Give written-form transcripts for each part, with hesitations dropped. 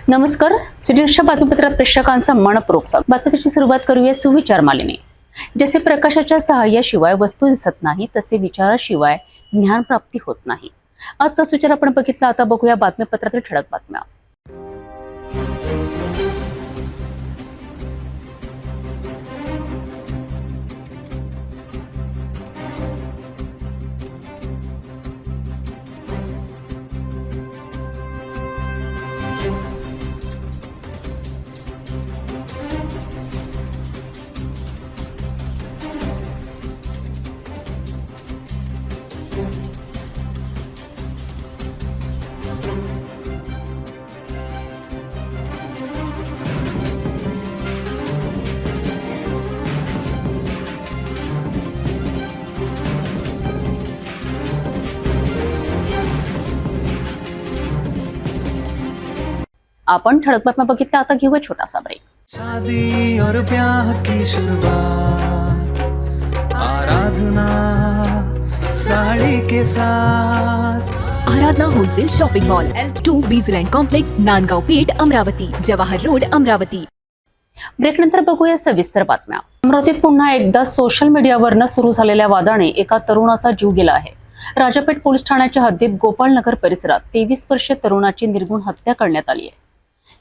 नमस्कार. सिटीच्या बातमीपत्रात प्रेक्षकांचा मनपूर्वक स्वागत. बातमीची सुरुवात करूया सुविचार मालेने. जसे प्रकाशाच्या सहाय्याशिवाय वस्तू दिसत नाही, तसे विचाराशिवाय ज्ञान प्राप्ती होत नाही. आजचा सुविचार आपण बघितला. आता बघूया बातमीपत्रातील ठळक बातम्या. आपण ठळक बातम्या बघितल्या. आता घेऊया छोटासा ब्रेक. शादी और ब्याह की शुरुआत आराधना साड़ी के साथ. Aradhana wholesale shopping mall L2 Bijland complex, Nandgaon Peth, Amravati, Jawahar road, Amravati. Break नंतर बघूया सविस्तर बातम्या. अमरावतीत पुन्हा एकदा सोशल मीडियावरनं सुरू झालेल्या वादाने एका तरुणाचा जीव गेला आहे. राजापेठ पोलीस ठाण्याच्या हद्दीत गोपालनगर परिसरात 23 वर्षीय तरुणाची निर्गुण हत्या करण्यात आली आहे.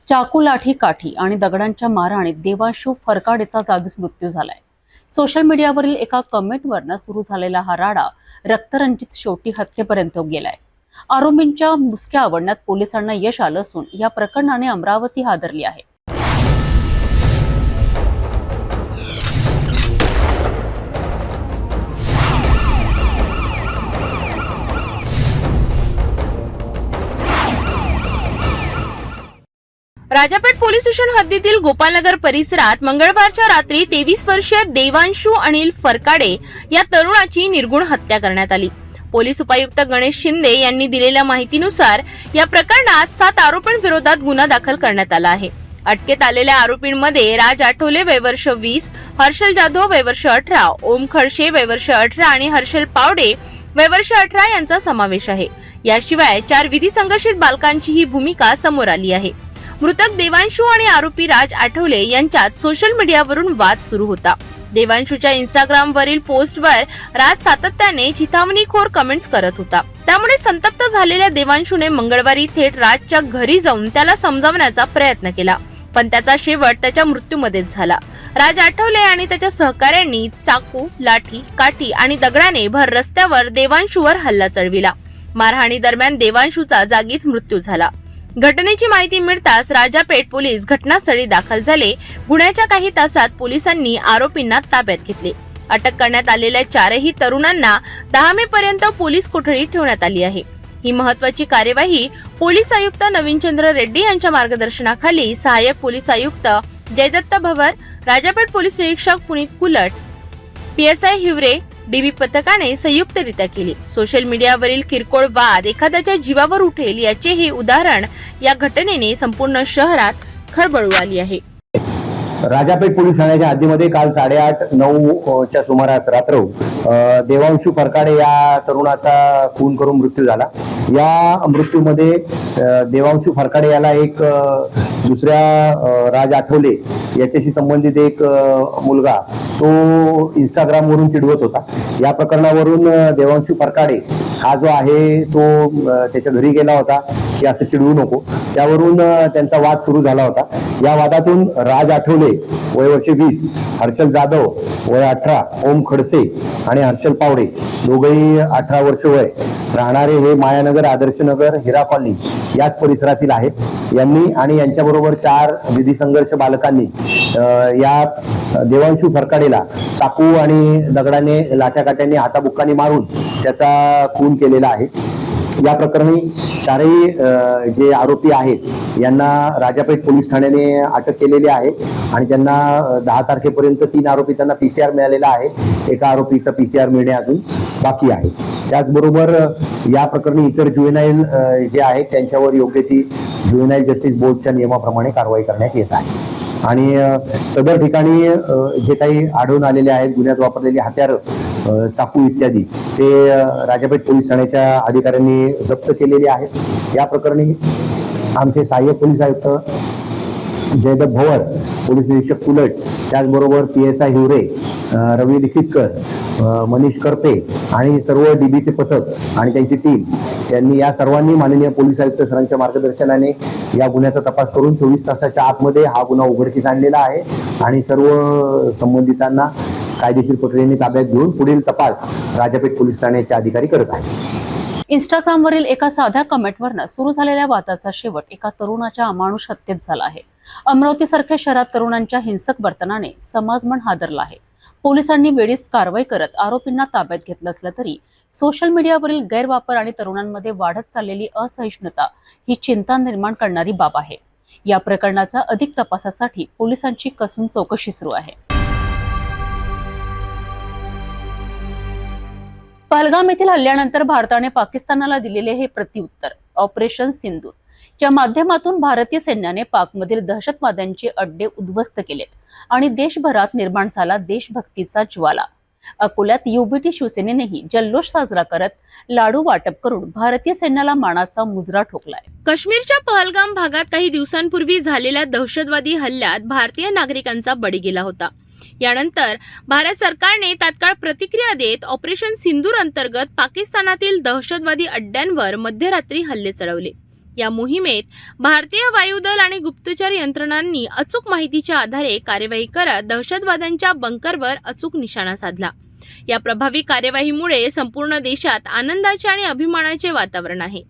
चाकू, लाठी, काठी आणि दगडांच्या मारहाणीत देवांशू फरकाडेचा जागीच मृत्यू झालाय. सोशल मीडियावरील एका कमेंटवरनं सुरू झालेला हा राडा रक्तरंजित शेवटी हत्येपर्यंत गेलाय. आरोपींच्या मुसक्या आवडण्यात पोलिसांना यश आलं असून या प्रकरणाने अमरावती हादरली आहे. राजापेठ पोलीस स्टेशन हद्दीतील गोपालनगर परिसरात मंगळवारच्या रात्री 23 वर्षीय देवांशू अनिल फरकाडे या तरुणाची निर्गुण हत्या करण्यात आली. पोलीस उपायुक्त गणेश शिंदे यांनी दिलेल्या माहितीनुसार या प्रकरणात 7 आरोपींविरोधात गुन्हा दाखल करण्यात आला आहे. अटकेत आलेल्या आरोपींमध्ये राज आठवले वय वर्ष 20, हर्षल जाधव वय वर्ष 18, ओम खडसे वय वर्ष 18 आणि हर्षल पावडे वय वर्ष 18 यांचा समावेश आहे. याशिवाय 4 विधी संघर्षित बालकांची ही भूमिका समोर आली आहे. मृतक देवांशू आणि आरोपी राज आठवले यांच्यात सोशल मीडियावरून वाद सुरू होता. देवांशूच्या इंस्टाग्राम वरील पोस्टवर राज सातत्याने चिथावणीखोर कमेंट्स करत होता. त्यामुळे संतप्त झालेल्या देवांशूने मंगळवारी थेट राजच्या घरी जाऊन त्याला समजावण्याचा प्रयत्न केला, पण त्याचा शेवट त्याच्या मृत्यूमध्येच झाला. राज आठवले आणि त्याच्या सहकाऱ्यांनी चाकू, लाठी, काठी आणि दगडाने भर रस्त्यावर देवांशूवर हल्ला चढविला. मारहाणी दरम्यान देवांशूचा जागीच मृत्यू झाला. घटनेची माहिती मिळताच राजापेठ पोलीस घटनास्थळी दाखल झाले. गुन्ह्याच्या काही तासात पोलिसांनी आरोपींना ताब्यात घेतले. अटक करण्यात आलेल्या 4ही तरुणांना 10 मे पर्यंत पोलीस कोठडीत ठेवण्यात आली आहे. ही महत्त्वाची कार्यवाही पोलीस आयुक्त नवीनचंद्र रेड्डी यांच्या मार्गदर्शनाखाली सहाय्यक पोलीस आयुक्त जयदत्त भवर, राजापेठ पोलीस निरीक्षक पुनीत कुलट, PSI हिवरे, DB पथकाने संयुक्तरित्या केली. सोशल मीडियावरील किरकोळ वाद एखाद्याच्या जीवावर उठेल याचे हे उदाहरण या घटनेने संपूर्ण शहरात खळबळ उडाली आहे. राजापेठ पोलीस ठाण्याच्या हद्दीमध्ये काल 8:30-9 च्या सुमारास रात्र देवांशू फरकाडे या तरुणाचा खून करून मृत्यू झाला. या मृत्यूमध्ये देवांशू फरकाडे याला एक दुसऱ्या राज आठवले याच्याशी संबंधित एक मुलगा तो इंस्टाग्रामवरून चिडवत होता. या प्रकरणावरून देवांशू फरकाडे हा जो आहे तो त्याच्या घरी गेला होता की असं चिडवू नको, त्यावरून त्यांचा वाद सुरू झाला होता. या वादातून राज आठवले वय वर्ष 20, हर्षल जाधव वय 18, ओम खडसे आणि हर्षल पावडे दोघेही 18 वर्ष वय, राहणारे हे मायानगर, आदर्शनगर, हिरा कॉलनी याच परिसरातील आहेत. यांनी आणि यांच्याबरोबर 4 विधी संघर्ष बालकांनी या देवांशू फरकाडेला चाकू आणि दगडाने, लाट्याकाट्याने, हाताबुक्काने मारून त्याचा खून केलेला आहे. या प्रकरणी 4ही जे आरोपी आहेत यांना राजापेठ पोलीस ठाण्याने अटक केलेली आहे आणि त्यांना 10 तारखेपर्यंत 3 आरोपी त्यांना PCR मिळालेला आहे. एका आरोपीचा PCR मिळणे अजून बाकी आहे. त्याचबरोबर या प्रकरणी इतर ज्युएनाईल जे आहेत त्यांच्यावर योग्य ती ज्युएनाईल जस्टिस बोर्डच्या नियमाप्रमाणे कारवाई करण्यात येत आहे. आणि सदर ठिकाणी जे काही आढळून आलेले आहेत गुन्ह्यात वापरलेली हत्यारं, चाकू इत्यादी ते राजापेठ पोलीस ठाण्याच्या अधिकाऱ्यांनी जप्त केलेले आहेत. या प्रकरणी आमचे सहाय्यक पोलीस आयुक्त जयदत्त भवर, पोलीस निरीक्षक कुलट, त्याचबरोबर PSI हिवरे, रवी लिखितकर, मनीष करपे आणि सर्व DBचे पथक आणि त्यांची टीम यांनी या सर्वांनी माननीय पोलीस आयुक्त सरांच्या मार्गदर्शनाने या गुन्ह्याचा तपास करून 24 तासाच्या आतमध्ये हा गुन्हा उघडकीस आणलेला आहे आणि सर्व संबंधितांना कायदेशीर प्रक्रियेने ताब्यात घेऊन पुढील तपास राजापेठ पोलीस ठाण्याचे अधिकारी करत आहेत. इंस्टाग्रामवरील एका साध्या कमेंटवरनं सुरू झालेल्या वादाचा शेवट एका तरुणाच्या अमानुष हत्येत झाला आहे. अमरावतीसारख्या शहरात तरुणांच्या हिंसक वर्तनाने समाजमन हादरला आहे. पोलिसांनी वेळीच कारवाई करत आरोपींना ताब्यात घेतलं असलं तरी सोशल मीडियावरील गैरवापर आणि तरुणांमध्ये वाढत चाललेली असहिष्णुता ही चिंता निर्माण करणारी बाब आहे. या प्रकरणाचा अधिक तपासासाठी पोलिसांची कसून चौकशी सुरू आहे. पहलगाम येथील हल्ल्यानंतर भारताने पाकिस्तानाला दिलेले हे प्रत्युत्तर ऑपरेशन सिंदूर, च्या माध्यमातून भारतीय सैन्याने पाकमधील दहशतवाद्यांचे अड्डे उद्ध्वस्त केलेत आणि देशभरात निर्माण झाला देशभक्तीचा ज्वाला. अकोल्यात UBT शिवसेनेनेही जल्लोष साजरा करत लाडू वाटप करून भारतीय सैन्याला मानाचा मुजरा ठोकलाय. काश्मीरच्या पहलगाम भागात काही दिवसांपूर्वी झालेल्या दहशतवादी हल्ल्यात भारतीय नागरिकांचा बळी गेला होता. यानंतर भारत सरकारने तात्काळ प्रतिक्रिया देत ऑपरेशन सिंदूर अंतर्गत पाकिस्तानातील दहशतवादी अड्ड्यांवर मध्यरात्री हल्ले चढवले. या मोहिमेत भारतीय वायुदल आणि गुप्तचर यंत्रणांनी अचूक माहितीच्या आधारे कार्यवाही करत दहशतवाद्यांच्या बंकरवर अचूक निशाणा साधला. या प्रभावी कार्यवाहीमुळे संपूर्ण देशात आनंदाचे आणि अभिमानाचे वातावरण आहे.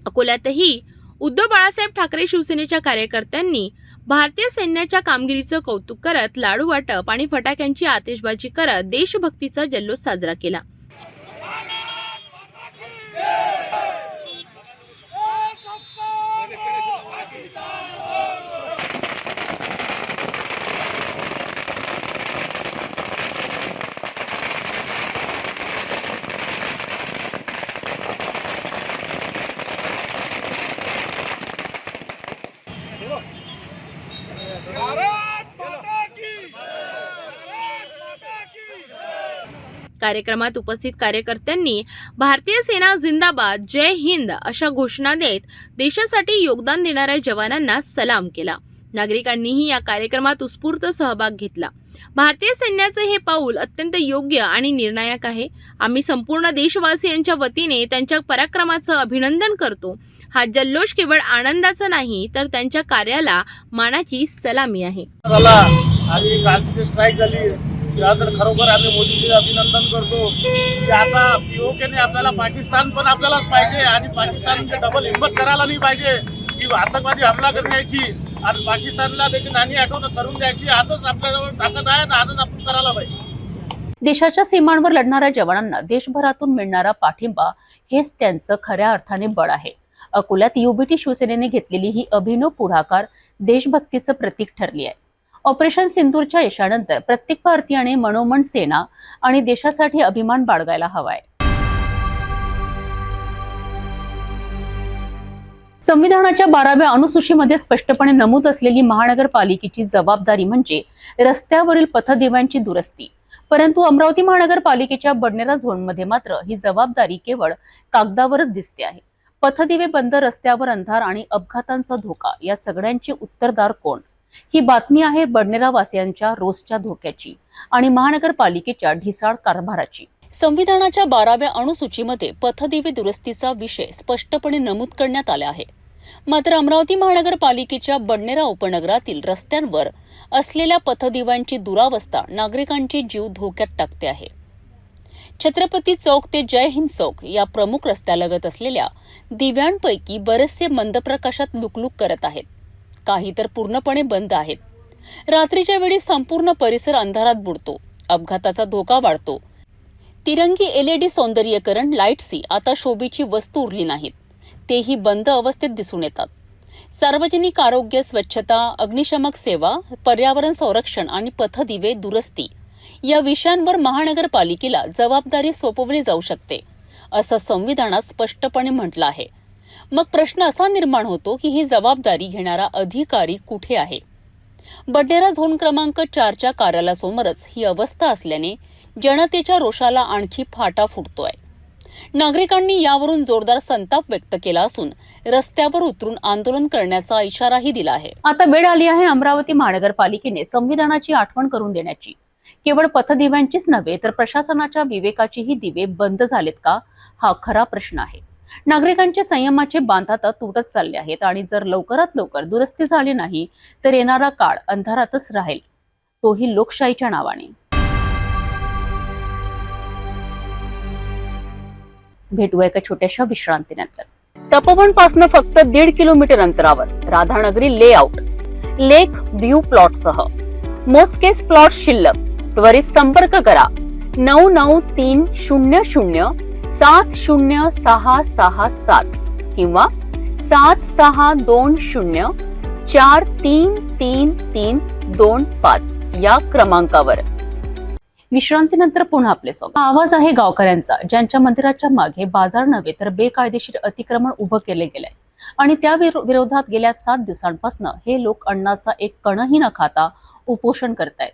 अकोल्यातही उद्धव बाळासाहेब ठाकरे शिवसेनेच्या कार्यकर्त्यांनी भारतीय सैन्याच्या कामगिरीचं कौतुक करत लाडू वाटप आणि फटाक्यांची आतिषबाजी करत देशभक्तीचा जल्लोष साजरा केला. कार्यक्रमात उपस्थित कार्यकर्त्यांनी भारतीय सेना जिंदाबाद, जय हिंद अशा घोषणा देत देशासाठी योगदान देणाऱ्या जवानांना सलाम केला. नागरिकांनीही या कार्यक्रमात उत्स्फूर्त सहभाग घेतला. भारतीय सैन्याचे हे पाऊल अत्यंत योग्य आणि निर्णायक आहे. आम्ही संपूर्ण देशवासियांच्या वतीने त्यांच्या पराक्रमाचं अभिनंदन करतो. हा जल्लोष केवळ आनंदाचा नाही तर त्यांच्या कार्याला मानाची सलामी आहे. आणि कालची जी स्ट्राईक झाली त्यानंतर खरोखर आम्ही मोदींचे अभिनंदन करतो की आता POKने आपल्याला पाकिस्तान पण आपल्यालाच पाहिजे आणि पाकिस्तानचे डबल हिंमत करायला नाही पाहिजे की आतंकवादी हमला करण्याची आणि पाकिस्तानला त्याची नाणी आठवण करून द्यायची. आजच आपल्याजवळ ताकद आहे आणि आजच आपण करायला पाहिजे. देशाच्या सीमांवर लढणाऱ्या जवानांना देशभरातून मिळणारा पाठिंबा हेच त्यांचं खऱ्या अर्थाने बळ आहे. अकोल्यात UBT शिवसेनेने घेतलेली ही अभिनव पुढाकार देशभक्तीचं प्रतीक ठरली आहे. ऑपरेशन सिंदूरच्या यशानंतर प्रत्येक भारतीयाने मनोमन सेना आणि देशासाठी अभिमान बाळगायला हवाय. संविधानाच्या 12व्या अनुसूचीमध्ये स्पष्टपणे नमूद असलेली महानगरपालिकेची जबाबदारी म्हणजे रस्त्यावरील पथदिव्यांची दुरुस्ती. परंतु अमरावती महानगरपालिकेच्या बडनेरा झोनमध्ये मात्र ही जबाबदारी केवळ कागदावरच दिसते आहे. पथदिवे बंद, रस्त्यावर अंधार आणि अपघातांचा धोका या सगळ्यांचे उत्तरदार कोण? ही बातमी आहे बडनेरा वासियांच्या रोजच्या धोक्याची आणि महानगरपालिकेच्या ढिसाळ कारभाराची. संविधानाच्या 12व्या अनुसूचीमध्ये पथदिवे दुरुस्तीचा विषय स्पष्टपणे नमूद करण्यात आला आहे. मात्र अमरावती महानगरपालिकेच्या बडनेरा उपनगरातील रस्त्यांवर असलेल्या पथदिव्यांची दुरावस्था नागरिकांचे जीव धोक्यात टाकते आहे. छत्रपती चौक ते जय हिंद चौक या प्रमुख रस्त्यालगत असलेल्या दिव्यांपैकी बरेचसे मंद प्रकाशात लुकलुक करत आहेत. काही तर पूर्णपणे बंद आहेत. रात्रीच्या वेळी संपूर्ण परिसर अंधारात बुडतो. अपघाताचा धोका वाढतो. तिरंगी LED सौंदर्यीकरण लाईट्सही आता शोभेची वस्तू उरली नाहीत. तेही बंद अवस्थेत दिसून येतात. सार्वजनिक आरोग्य, स्वच्छता, अग्निशमक सेवा, पर्यावरण संरक्षण आणि पथदिवे दुरुस्ती या विषयांवर महानगरपालिकेला जबाबदारी सोपवली जाऊ शकते, असं संविधानात स्पष्टपणे म्हटलं आहे. मग प्रश्न असा निर्माण होतो की ही जबाबदारी घेणारा अधिकारी कुठे आहे? बडनेरा झोन क्रमांक 4च्या कार्यालयासमोरच ही अवस्था असल्याने जनतेच्या रोषाला आणखी फाटा फुटतोय. नागरिकांनी यावरून जोरदार संताप व्यक्त केला असून रस्त्यावर उतरून आंदोलन करण्याचा इशाराही दिला आहे. आता वेळ आली आहे अमरावती महानगरपालिकेने संविधानाची आठवण करून देण्याची. केवळ पथदिव्यांचीच नव्हे तर प्रशासनाच्या विवेकाचेही दिवे बंद झालेत का, हा खरा प्रश्न आहे. नागरिकांचे संयमाचे बांध आता तुटत चालले आहेत आणि जर लवकरात लवकर दुरुस्ती झाली नाही तर येणारा काळ अंधारातच राहील, तोही लोकशाहीच्या नावाने. भेटूया एका छोट्याशा विश्रांतीनंतर. तपोवन पासून फक्त 1.5 किलोमीटर अंतरावर राधानगरी लेआउट लेक व्ह्यू प्लॉट सह मोजकेच प्लॉट शिल्लक. त्वरित संपर्क करा 9930706667 किंवा 7620433325 या क्रमांकावर. विश्रांतीनंतर पुन्हा आपले स्वागत. आवाज आहे गावकऱ्यांचा, ज्यांच्या मंदिराच्या मागे बाजार नव्हे तर बेकायदेशीर अतिक्रमण उभं केले गेलंय आणि त्या विरोधात गेल्या 7 दिवसांपासून हे लोक अन्नाचा एक कणही न खाता उपोषण करतायत.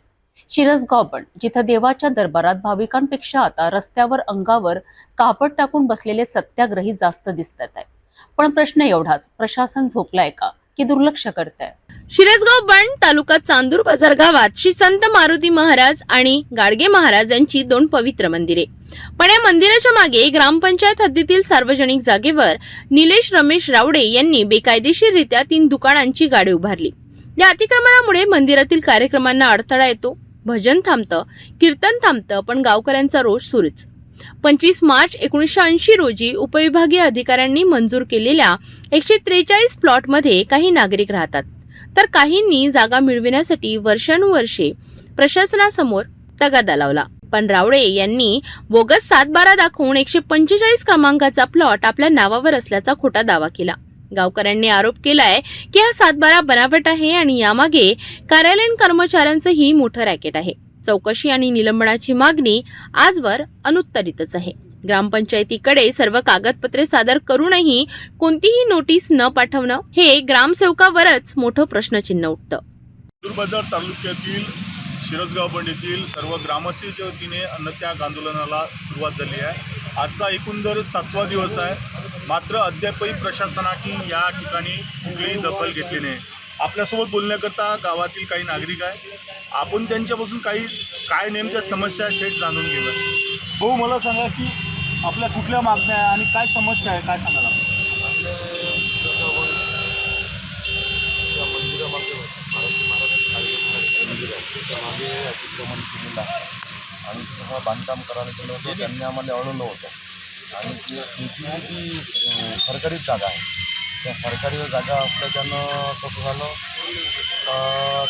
शिरसगाव बंड, जिथं देवाच्या दरबारात भाविकांपेक्षा आता रस्त्यावर अंगावर कापड टाकून बसलेले सत्याग्रही जास्त दिसतात आहे. पण प्रश्न एवढाच, प्रशासन झोपलाय का की दुर्लक्ष करताय? शिरसगाव बंड तालुका चांदूर बाजार गावात श्री संत मारुती महाराज आणि गाडगे महाराज यांची 2 पवित्र मंदिरे. पण या मंदिराच्या मागे ग्रामपंचायत हद्दीतील सार्वजनिक जागेवर निलेश रमेश रावडे यांनी बेकायदेशीररित्या 3 दुकानांची गाडी उभारली. या अतिक्रमणामुळे मंदिरातील कार्यक्रमांना अडथळा येतो, भजन थांबतं, कीर्तन थांबतं, पण गावकऱ्यांचा रोष सुरूच. 25 मार्च 1980 रोजी उपविभागीय अधिकाऱ्यांनी मंजूर केलेल्या 143 प्लॉटमध्ये काही नागरिक राहतात, तर काहींनी जागा मिळविण्यासाठी वर्षानुवर्षे प्रशासनासमोर तगादा लावला. पण रावडे यांनी बोगस 7/12 दाखवून 145 क्रमांकाचा प्लॉट आपल्या नावावर असल्याचा खोटा दावा केला. गावकऱ्यांनी आरोप केलाय की हा 7/12 बनावट आहे आणि यामागे कार्यालयीन कर्मचाऱ्यांचंही मोठं रॅकेट आहे. चौकशी आणि निलंबनाची मागणी आजवर अनुत्तरितच आहे. ग्रामपंचायतीकडे सर्व कागदपत्रे सादर करूनही कोणतीही नोटीस न पाठवणं हे ग्रामसेवकावरच मोठं प्रश्नचिन्ह उठतं. बाजार तालुक्यातील शिरसगाव बंड येथील सर्व ग्रामस्थांच्या वतीने अन्नत्याग आंदोलनाला सुरुवात झाली आहे. आजचा एकंदर 7वा दिवस आहे. मात्र अद्यापही प्रशासनाने या ठिकाणी कुठलीही दखल घेतली नाही. आपल्यासोबत बोलण्याकरता गावातील काही नागरिक आहे. आपण त्यांच्यापासून काय नेमक्या समस्या आहेत थेट जाणून घेऊया. भाऊ, मला सांगा की आपल्या कुठल्या मागण्या आहे आणि काय समस्या आहे, काय सांगाल आपण? त्याच्यामागे अतिक्रमण केलेलं आहे आणि तेव्हा बांधकाम करायला गेलं होतं, त्यांनी आम्हाला अडवलं होतं. आणि ती सरकारी जागा आहे, त्या सरकारी जागा असल्याच्यानं कसं झालं,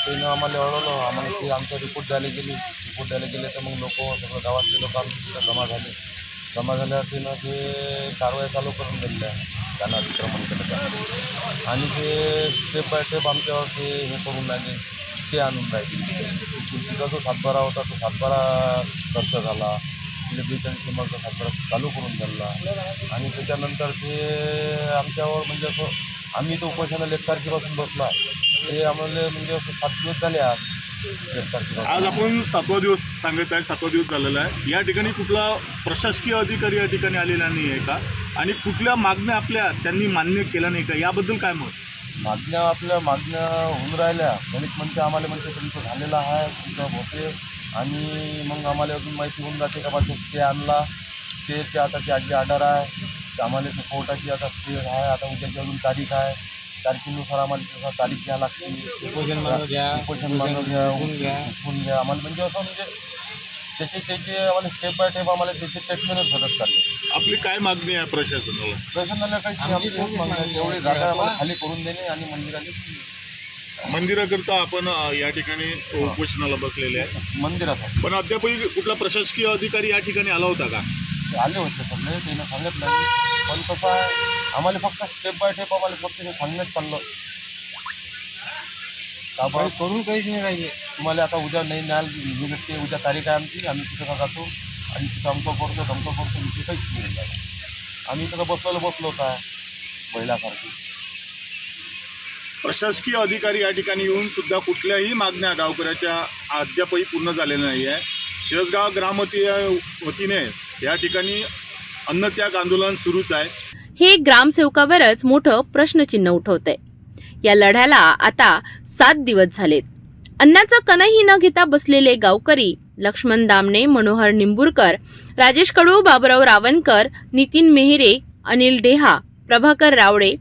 त्यानं आम्हाला अडवलं. आम्हाला ते आमचा रिपोर्ट द्यायला गेले तर मग सगळं गावातले लोक आमच्या तिथं जमा झाल्यावर त्यानं ते कारवाई चालू करून दिलेलं आहे. त्यांना अतिक्रमण केलं आणि ते स्टेप बाय स्टेप आमच्यावर ते हे करून राहिले, ते आणून राहिले. तिचा जो 7/12 होता तो 7/12 खर्च झाला. तिला 42 नंबरचा 7/12 चालू करून दिला आणि त्याच्यानंतर ते आमच्यावर म्हणजे असं आम्ही तो उपोषणाला 1 तारखेपासून बसलो आहे. ते आम्हाला म्हणजे असं 7 दिवस झाले. आज 1 तारखेपासून आज आपण 7वा दिवस सांगत आहे, 7वा दिवस झालेला आहे. या ठिकाणी कुठला प्रशासकीय अधिकारी या ठिकाणी आलेला नाही आहे का? आणि कुठल्या मागण्या आपल्या त्यांनी मान्य केल्या नाही का, याबद्दल काय मत? मागण्या होऊन राहिल्या. गणित म्हणते आम्हाला म्हणते तुमचं झालेलं आहे, तुमचं होते. आणि मग आम्हाला अजून माहिती होऊन जाते का बा ते आणला, ते आता ते आजी ऑर्डर आहे, आम्हाला ते कोर्टाची आता ते आहे. आता उद्याची अजून तारीख आहे, तारखेनुसार आम्हाला तसा तारीख घ्या लागते. उपोषण मानव घ्या, आम्हाला म्हणजे असं म्हणजे त्याचे आम्हाला स्टेप बाय स्टेप आम्हाला त्याचे स्टेटमेंटच भरत चालले. आपली काय मागणी आहे प्रशासनाला? काहीच नाही. आमची खूप मागणी आहे, एवढी जागा आम्हाला खाली करून देणे आणि मंदिराकरता आपण या ठिकाणी उपोषणाला बसलेले आहे मंदिरात. पण अद्यापही कुठला प्रशासकीय अधिकारी या ठिकाणी आला होता का? ते आले होते सगळे, त्यानं सांगितलं. पण कसं आहे, आम्हाला फक्त स्टेप बाय स्टेप आम्हाला फक्त हे सांगण्यात चाललं का बरं करून काहीच नाही राहिले. तुम्हाला आता उद्या नाही न्याल ते उद्या तारीख आहे आमची, आम्ही तिथं जातो आणि तिथं अमकं करतो विषय काहीच नाही राहिला. आम्ही तिथं बसलो होतो आहे पहिल्यासारखी. प्रशासकीय अधिकारी या ठिकाणी येऊन सुद्धा कुठल्याही मागण्या गावकऱ्याच्या अद्यापही पूर्ण झालेल्या नाही आहे. शिरसगाव ग्रामवतीने या ठिकाणी अन्नत्याग आंदोलन सुरूच आहे. हे ग्रामसेवकावरच मोठं प्रश्नचिन्ह उठवतंय. या लढ्याला आता 7 दिवस झालेत. अन्नाचा कणही न घेता बसलेले गावकरी लक्ष्मण दामणे, मनोहर निंबुरकर, राजेश कडू, बाबुराव रावणकर, नितीन मेहरे, अनिल डेहा, प्रभाकर रावडे,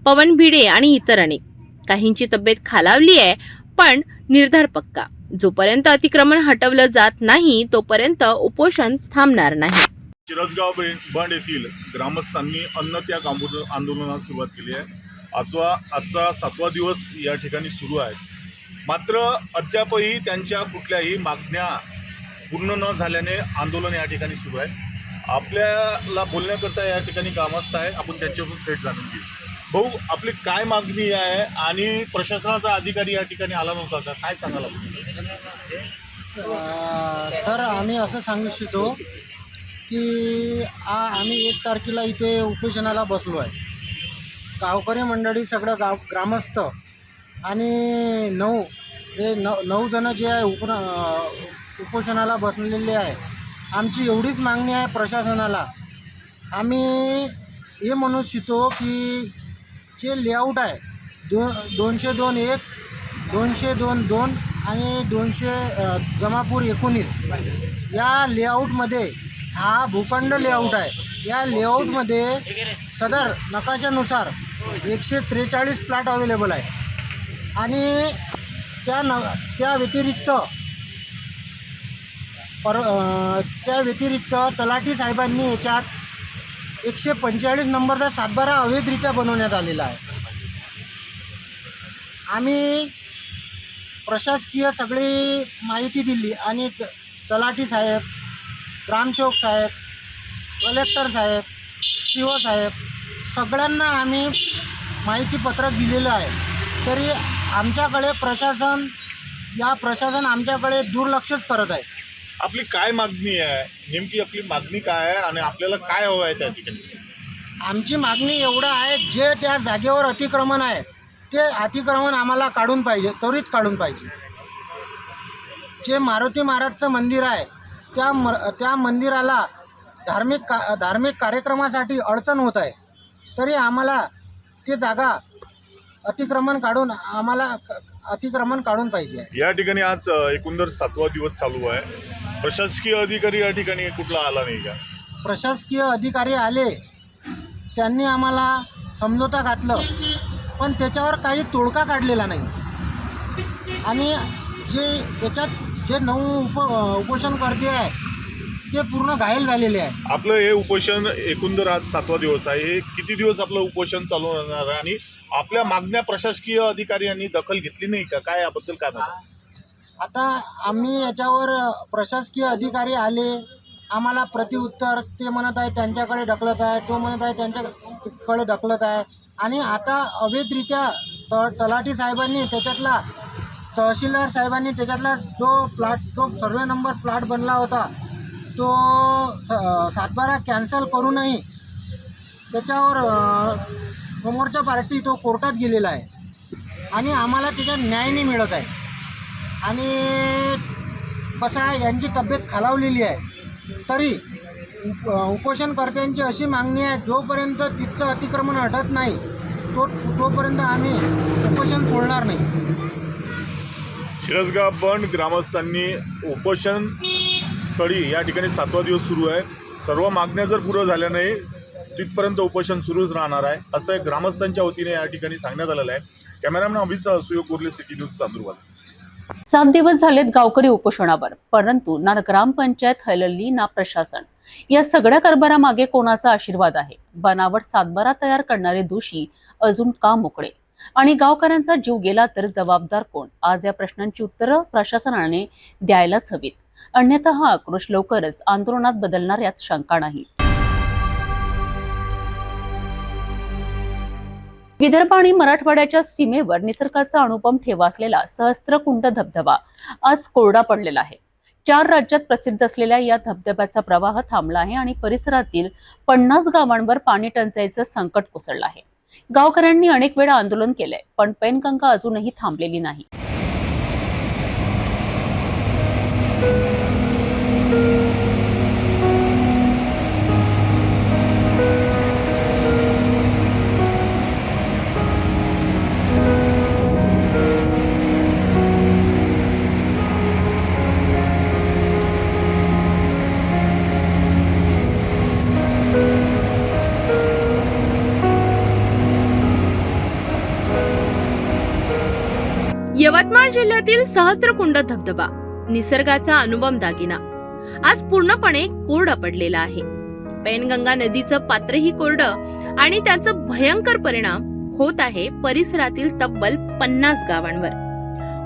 पवन भिडे आणि इतर अनेक. काहींची तब्येत खालावली आहे, पण निर्धार पक्का. जोपर्यंत अतिक्रमण हटवलं जात नाही तोपर्यंत उपोषण थांबणार नाही. शिरसगाव बंड येथील ग्रामस्थांनी अन्नत्याग आंदोलनास सुरुवात केली आहे. आजचा 7वा दिवस या ठिकाणी सुरू आहे. मात्र अद्यापही त्यांच्या कुठल्याही मागण्या पूर्ण न झाल्याने आंदोलन या ठिकाणी सुरू आहे. आपल्याला बोलण्याकरता या ठिकाणी ग्रामस्थ आहे, आपण त्यांच्याकडून थेट जाणून घेऊ. भाऊ, आपली काय मागणी आहे आणि प्रशासनाचा अधिकारी या ठिकाणी आला नव्हता का, काय सांगाल आपण? सर, आम्ही असं सांगू इच्छितो की आम्ही 1 तारखेला इथे उपोषणाला बसलो आहे. गावकरी मंडळी सगळं ग्रामस्थ आणि 9 जण जे आहे उपोषणाला बसलेले आहे. आमची एवढीच मागणी आहे प्रशासनाला. आम्ही हे म्हणू इच्छितो की जे लेआउट आहे 202(1), 202(2) आणि 200 जमापूर 19 या लेआउटमध्ये हा भूखंड लेआउट आहे. या लेआउटमध्ये सदर नकाशानुसार 143 प्लॉट अवेलेबल आहे आणि त्या व्यतिरिक्त तलाठी साहेबांनी याच्यात 145 नंबरचा 7/12 अवैधरित्या बनवण्यात आलेला आहे. आम्ही प्रशासकीय सगळी माहिती दिली आणि तलाठी साहेब, ग्रामसेवक साहेब, कलेक्टर साहेब, CO साहेब सगळ्यांना आम्ही माहितीपत्रक दिलेलं आहे. तरी आमच्याकडे प्रशासन आमच्याकडे दुर्लक्षच करत आहे. आपली काय मागणी आहे, नेमकी आपली मागणी काय आहे आणि आपल्याला काय हवं आहे त्या ठिकाणी? आमची मागणी एवढं आहे, जे त्या जागेवर अतिक्रमण आहे ते अतिक्रमण आम्हाला काढून पाहिजे, त्वरित काढून पाहिजे. जे मारुती महाराजचं मंदिर आहे त्या मंदिराला धार्मिक कार्यक्रमासाठी अडचण होत आहे. तरी आम्हाला ते जागा अतिक्रमण काढून पाहिजे. या ठिकाणी आज एकंदर 7वा दिवस चालू आहे. प्रशासकीय अधिकारी या ठिकाणी कुठला आला नाही का? प्रशासकीय अधिकारी आले, त्यांनी आम्हाला समझोता घातलं, पण त्याच्यावर काही तोडगा काढलेला नाही. आणि जे 9 उपोषणकर्ते आहे ते पूर्ण घायल झालेले आहे. आपलं हे उपोषण एकंदर आज 7वा दिवस आहे. हे किती दिवस आपलं उपोषण चालू राहणार आहे आणि आपल्या मागण्या प्रशासकीय अधिकाऱ्यांनी दखल घेतली नाही का? काय याबद्दल काय म्हणतात? आता आम्ही याच्यावर प्रशासकीय अधिकारी आले, आम्हाला प्रतिउत्तर ते म्हणत आहे त्यांच्याकडे ढकलत आहे, तो म्हणत आहे त्यांच्याकडे ढकलत आहे. आणि आता अवैधरित्या तलाठी साहेबांनी त्याच्यातला, तहसीलदार साहेबांनी त्याच्यातला जो सर्वे नंबर प्लॉट बनला होता तो 7/12 कॅन्सल करूनही त्याच्यावर समोरच्या पार्टी तो कोर्टात गेलेला आहे आणि आम्हाला त्याच्यात न्याय नाही मिळत आहे. आणि कसं आहे, यांची तब्येत खालावलेली आहे. तरी उपोषणकर्त्यांची अशी मागणी आहे, जोपर्यंत तिथचं अतिक्रमण हटत नाही तोपर्यंत आम्ही उपोषण सोडणार नाही. शिरसगाव बंड ग्रामस्थांनी उपोषण स्थळी या ठिकाणी 7वा दिवस सुरू आहे. सर्व मागण्या जर पूर्ण झाल्या नाही तिथपर्यंत उपोषण सुरूच राहणार आहे, असं ग्रामस्थांच्या वतीने या ठिकाणी सांगण्यात आलेलं आहे. कॅमेरामॅन अभिषेक सुयोग कुर्ले, सिटी न्यूज, चांदूरबाग. 7 दिवस झालेत गावकरी उपोषणावर, परंतु ना ग्रामपंचायत हलली ना प्रशासन. या सगळ्या कारभारामागे कोणाचा आशीर्वाद आहे? बनावट 7/12 तयार करणारे दोषी अजून का मोकळे? आणि गावकऱ्यांचा जीव गेला तर जबाबदार कोण? आज या प्रश्नांची उत्तरं प्रशासनाने द्यायलाच हवीत, अन्यथा हा आक्रोश लवकरच आंदोलनात बदलणार यात शंका नाही. विदर्भ आणि मराठवाड्याच्या सीमेवर निसर्गाचा अनुपम ठेवा असलेला सहस्त्रकुंड धबधबा आज कोरडा पडलेला आहे. 4 राज्यात प्रसिद्ध असलेल्या या धबधब्याचा प्रवाह थांबला आहे आणि परिसरातील 50 गावांवर पाणी टंचाईचं संकट कोसळलं आहे. गावकऱ्यांनी अनेक वेळा आंदोलन केलंय, पण पैनगंगा अजूनही थांबलेली नाही. जिल्ह्यातील सहस्त्रकुंड धबधबा निसर्गाचा अनुपम दागिना आज पूर्णपणे कोरडा पडलेला आहे. पैनगंगा नदीचं पात्रही कोरडं आणि त्याचं भयंकर परिणाम होत आहे परिसरातील तब्बल 50 गावांवर.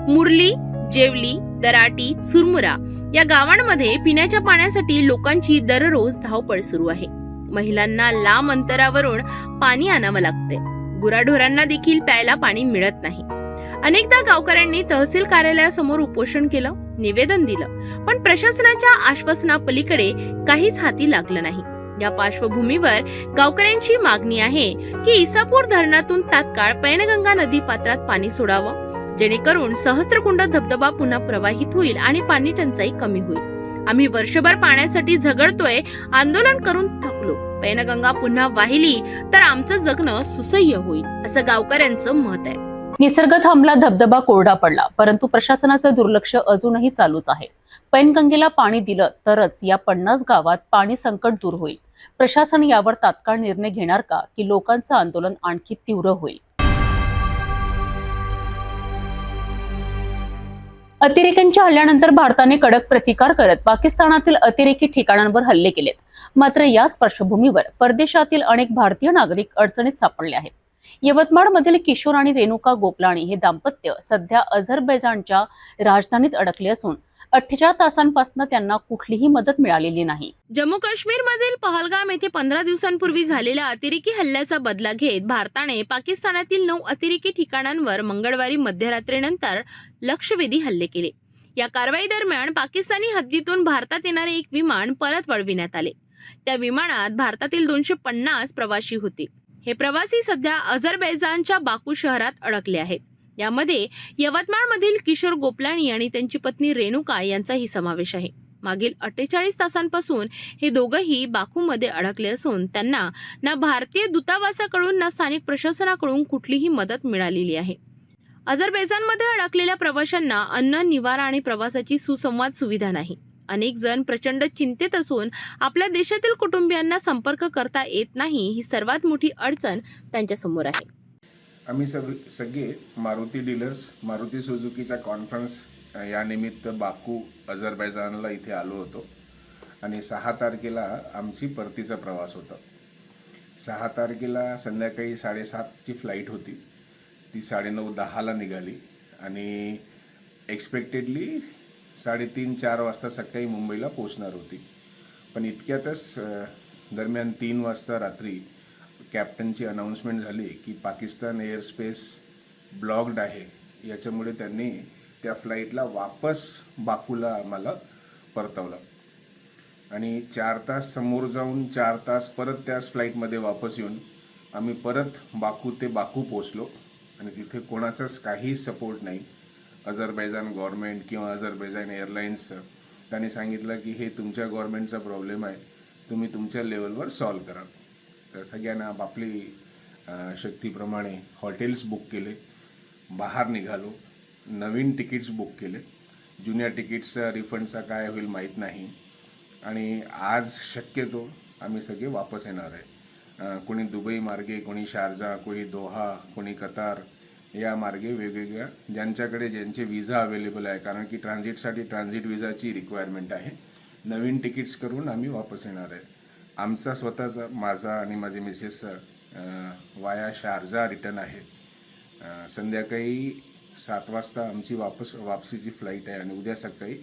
मुरली, जेवली, दराटी, चुरमुरा या गावांमध्ये पिण्याच्या पाण्यासाठी लोकांची दररोज धावपळ सुरू आहे. महिलांना लांब अंतरावरून पाणी आणावं लागते. गुराढोरांना देखील प्यायला पाणी मिळत नाही. अनेकदा गावकऱ्यांनी तहसील कार्यालयासमोर उपोषण केलं, निवेदन दिलं, पण प्रशासनाच्या आश्वासनापलीकडे काहीच हाती लागलं नाही. या पार्श्वभूमीवर गावकऱ्यांची मागणी आहे की इसापूर धरणातून तात्काळ पैनगंगा नदी पात्रात पाणी सोडावं, जेणेकरून सहस्त्रकुंड धबधबा पुन्हा प्रवाहित होईल आणि पाणी टंचाई कमी होईल. आम्ही वर्षभर पाण्यासाठी झगडतोय, आंदोलन करून थकलो. पैनगंगा पुन्हा वाहिली तर आमचं जगणं सुसह्य होईल, असं गावकऱ्यांचं मत आहे. निसर्ग थांबला, धबधबा कोरडा पडला, परंतु प्रशासनाचं दुर्लक्ष अजूनही चालूच आहे. पैनगंगेला पाणी दिलं तरच या 50 गावात पाणी संकट दूर होईल. प्रशासन यावर तात्काळ निर्णय घेणार का, की लोकांचं आंदोलन आणखी तीव्र होईल? अतिरेक्यांच्या हल्ल्यानंतर भारताने कडक प्रतिकार करत पाकिस्तानातील अतिरेकी ठिकाणांवर हल्ले केलेत. मात्र याच पार्श्वभूमीवर परदेशातील अनेक भारतीय नागरिक अडचणीत सापडले आहेत. यवतमाळमधील किशोर आणि रेणुका गोपलाणी हे दाम्पत्य सध्या अझरबैजानच्या राजधानीत अडकले असून 48 तासांपासून त्यांना कुठलीही मदत मिळालेली नाही. जम्मू काश्मीर मधील पहलगाम येथे 15 दिवसांपूर्वी झालेल्या अतिरेकी हल्ल्याचा बदला घेत भारताने पाकिस्तानातील 9 अतिरेकी ठिकाणांवर मंगळवारी मध्यरात्रीनंतर लक्ष्यवेधी हल्ले केले. या कारवाई दरम्यान पाकिस्तानी हद्दीतून भारतात येणारे एक विमान परत वळविण्यात आले. त्या विमानात भारतातील 250 प्रवासी होते. हे प्रवासी सध्या अझरबैजानच्या बाकू शहरात अडकले आहेत. यामध्ये यवतमाळमधील किशोर गोपलाणी आणि त्यांची पत्नी रेणुका यांचाही समावेश आहे. मागील 48 तासांपासून हे दोघंही बाकूमध्ये अडकले असून त्यांना ना भारतीय दूतावासाकडून ना स्थानिक प्रशासनाकडून कुठलीही मदत मिळालेली आहे. अझरबैजानमध्ये अडकलेल्या प्रवाशांना अन्न, निवारा आणि प्रवासाची सुसंवाद सुविधा नाही. अनेक जण प्रचंड चिंतेत असून आपल्या देशातील कुटुंबियांना संपर्क करता येत नाही. ही सर्वात मोठी अडचण त्यांच्यासमोर आहे. आम्ही सगळे मारुती डीलर्स, मारुती सुझुकीचा कॉन्फरन्स या निमित्त बाकू अझरबैजानला इथे आलो होतो आणि 6 तारखेला आमची परतीचा प्रवास होता. 6 तारखेला संध्याकाळी 7:30ची फ्लाईट होती. ती 9:30-10ला निघाली आणि एक्सपेक्टेडली 3:30-4 वाजता सकाळी मुंबईला पोहोचणार होती. पण इतक्यातच दरम्यान 3 वाजता रात्री कॅप्टनची अनाऊन्समेंट झाली की पाकिस्तान एअर स्पेस ब्लॉक्ड आहे. याच्यामुळे त्यांनी त्या फ्लाईटला वापस बाकूला आम्हाला परतवलं आणि 4 तास समोर जाऊन 4 तास परत त्याच फ्लाईटमध्ये वापस येऊन आम्ही परत बाकू ते बाकू पोचलो आणि तिथे कोणाचाच काही सपोर्ट नाही. अझरबैजान गव्हर्नमेंट किंवा अझरबैजान एअरलाईन्सचं त्यांनी सांगितलं की हे तुमच्या गव्हर्नमेंटचा प्रॉब्लेम आहे, तुम्ही तुमच्या लेवलवर सॉल्व करा. तर सगळ्यांना आपापली शक्तीप्रमाणे हॉटेल्स बुक केले, बाहेर निघालो, नवीन तिकीट्स बुक केले. जुन्या तिकीट्सचा रिफंडचा काय होईल माहीत नाही आणि आज शक्यतो आम्ही सगळे वापस येणार आहे. कोणी दुबई मार्गे, कोणी शारजा, कोणी दोहा, कोणी कतार या मार्गे वेगवेगळ्या ज्यांच्याकडे ज्यांचे विजा अवेलेबल आहे, कारण की ट्रान्झिटसाठी ट्रान्झिट विजाची रिक्वायरमेंट आहे, नवीन तिकीट्स करून आम्ही वापस येणार आहे. आमचा स्वतःचा, माझा आणि माझे मिसेसचा वाया शारजा रिटर्न आहे. संध्याकाळी 7 वाजता आमची वापसीची फ्लाईट आहे आणि उद्या सकाळी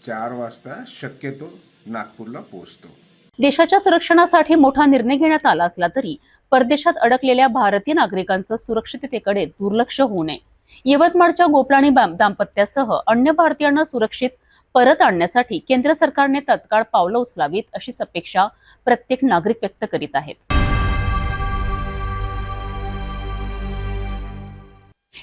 4 वाजता शक्यतो नागपूरला पोहोचतो. देशाच्या संरक्षणासाठी मोठा निर्णय घेण्यात आला असला तरी परदेशात अडकलेल्या भारतीय नागरिकांचं सुरक्षिततेकडे दुर्लक्ष होऊ नये. यवतमाळच्या गोपलाणी दाम्पत्यासह अन्य भारतीयांना सुरक्षित परत आणण्यासाठी केंद्र सरकारने तत्काळ पावलं उचलावीत अशीच अपेक्षा प्रत्येक नागरिक व्यक्त करीत आहेत.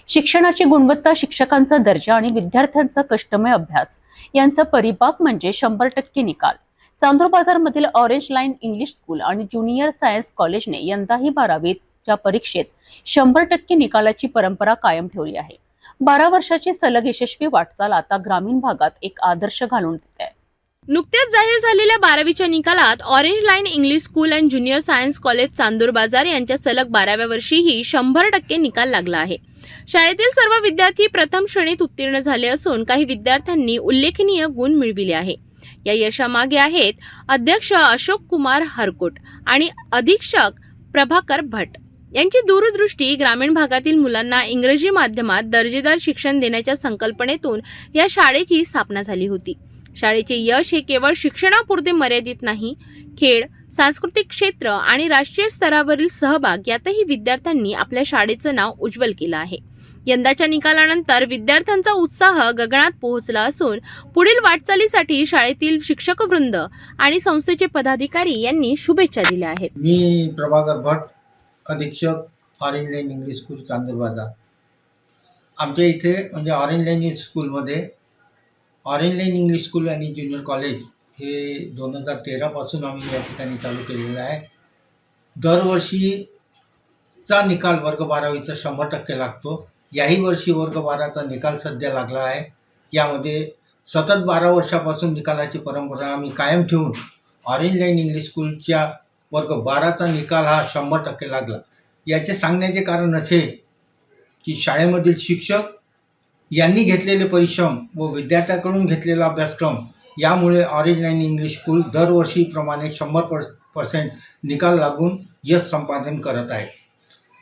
शिक्षणाची गुणवत्ता, शिक्षकांचा दर्जा आणि विद्यार्थ्यांचा कष्टमय अभ्यास यांचा परिपाक म्हणजे 100% निकाल. चांदूर बाजारमधील ऑरेंज लाईन इंग्लिश स्कूल आणि ज्युनियर सायन्स कॉलेजने यंदाही 12वीच्या परीक्षेत 100% निकालाची परंपरा कायम ठेवली आहे. 12 वर्षाची सलग यशस्वी वाटचाल आता ग्रामीण भागात एक आदर्श घालून देत आहे. नुकत्याच जाहीर झालेल्या 12वीच्या निकालात orange line English school and junior science college Chandur बाजार यांच्या सलग 12व्या वर्षीही 100% निकाल लागला आहे. शाळेतील सर्व विद्यार्थी प्रथम श्रेणीत उत्तीर्ण झाले असून काही विद्यार्थ्यांनी उल्लेखनीय गुण मिळविले आहे. या यशामागे आहेत अध्यक्ष अशोक कुमार हरकुट आणि अधीक्षक प्रभाकर भट यांची दूरदृष्टी. ग्रामीण भागातील मुलांना इंग्रजी माध्यमात दर्जेदार शिक्षण देण्याच्या संकल्पनेतून या शाळेची स्थापना झाली होती. शाळेचे यश हे केवळ शिक्षणापुरते मर्यादित नाही. खेळ, सांस्कृतिक क्षेत्र आणि राष्ट्रीय स्तरावरील सहभाग यातही विद्यार्थ्यांनी आपल्या शाळेचं नाव उज्ज्वल केलं आहे. यंदाच्या निकालानंतर विद्यार्थ्यांचा उत्साह गगनात पोहोचला असून पुढील वाटचालीसाठी शाळेतील शिक्षकवृंद आणि संस्थेचे पदाधिकारी यांनी शुभेच्छा दिल्या आहेत. मी प्रभाकर भट, अधीक्षक orange line English school Chandur बाजार. आमच्या इथे म्हणजे ऑरेंज लाईन स्कूलमध्ये ऑरेंज लाईन इंग्लिश स्कूल आणि ज्युनियर कॉलेज हे 2013पासून आम्ही या ठिकाणी चालू केलेलं आहे. दरवर्षीचा निकाल वर्ग 12वीचा 100% लागतो. याही वर्षी वर्ग 12चा निकाल सध्या लागला आहे. यामध्ये सतत 12 वर्षापासून निकालाची परंपरा आम्ही कायम ठेवून ऑरेंज लाईन इंग्लिश स्कूलच्या वर्ग 12चा निकाल हा 100% लागला. याचे सांगण्याचे कारण असे की शाळेमधील शिक्षक यांनी घेतलेले परिश्रम व विद्यार्थ्याकडून घेतलेला अभ्यासक्रम यामुळे ऑरेंज लाईन इंग्लिश स्कूल दरवर्षीप्रमाणे 100% निकाल लागून यश संपादन करत आहे.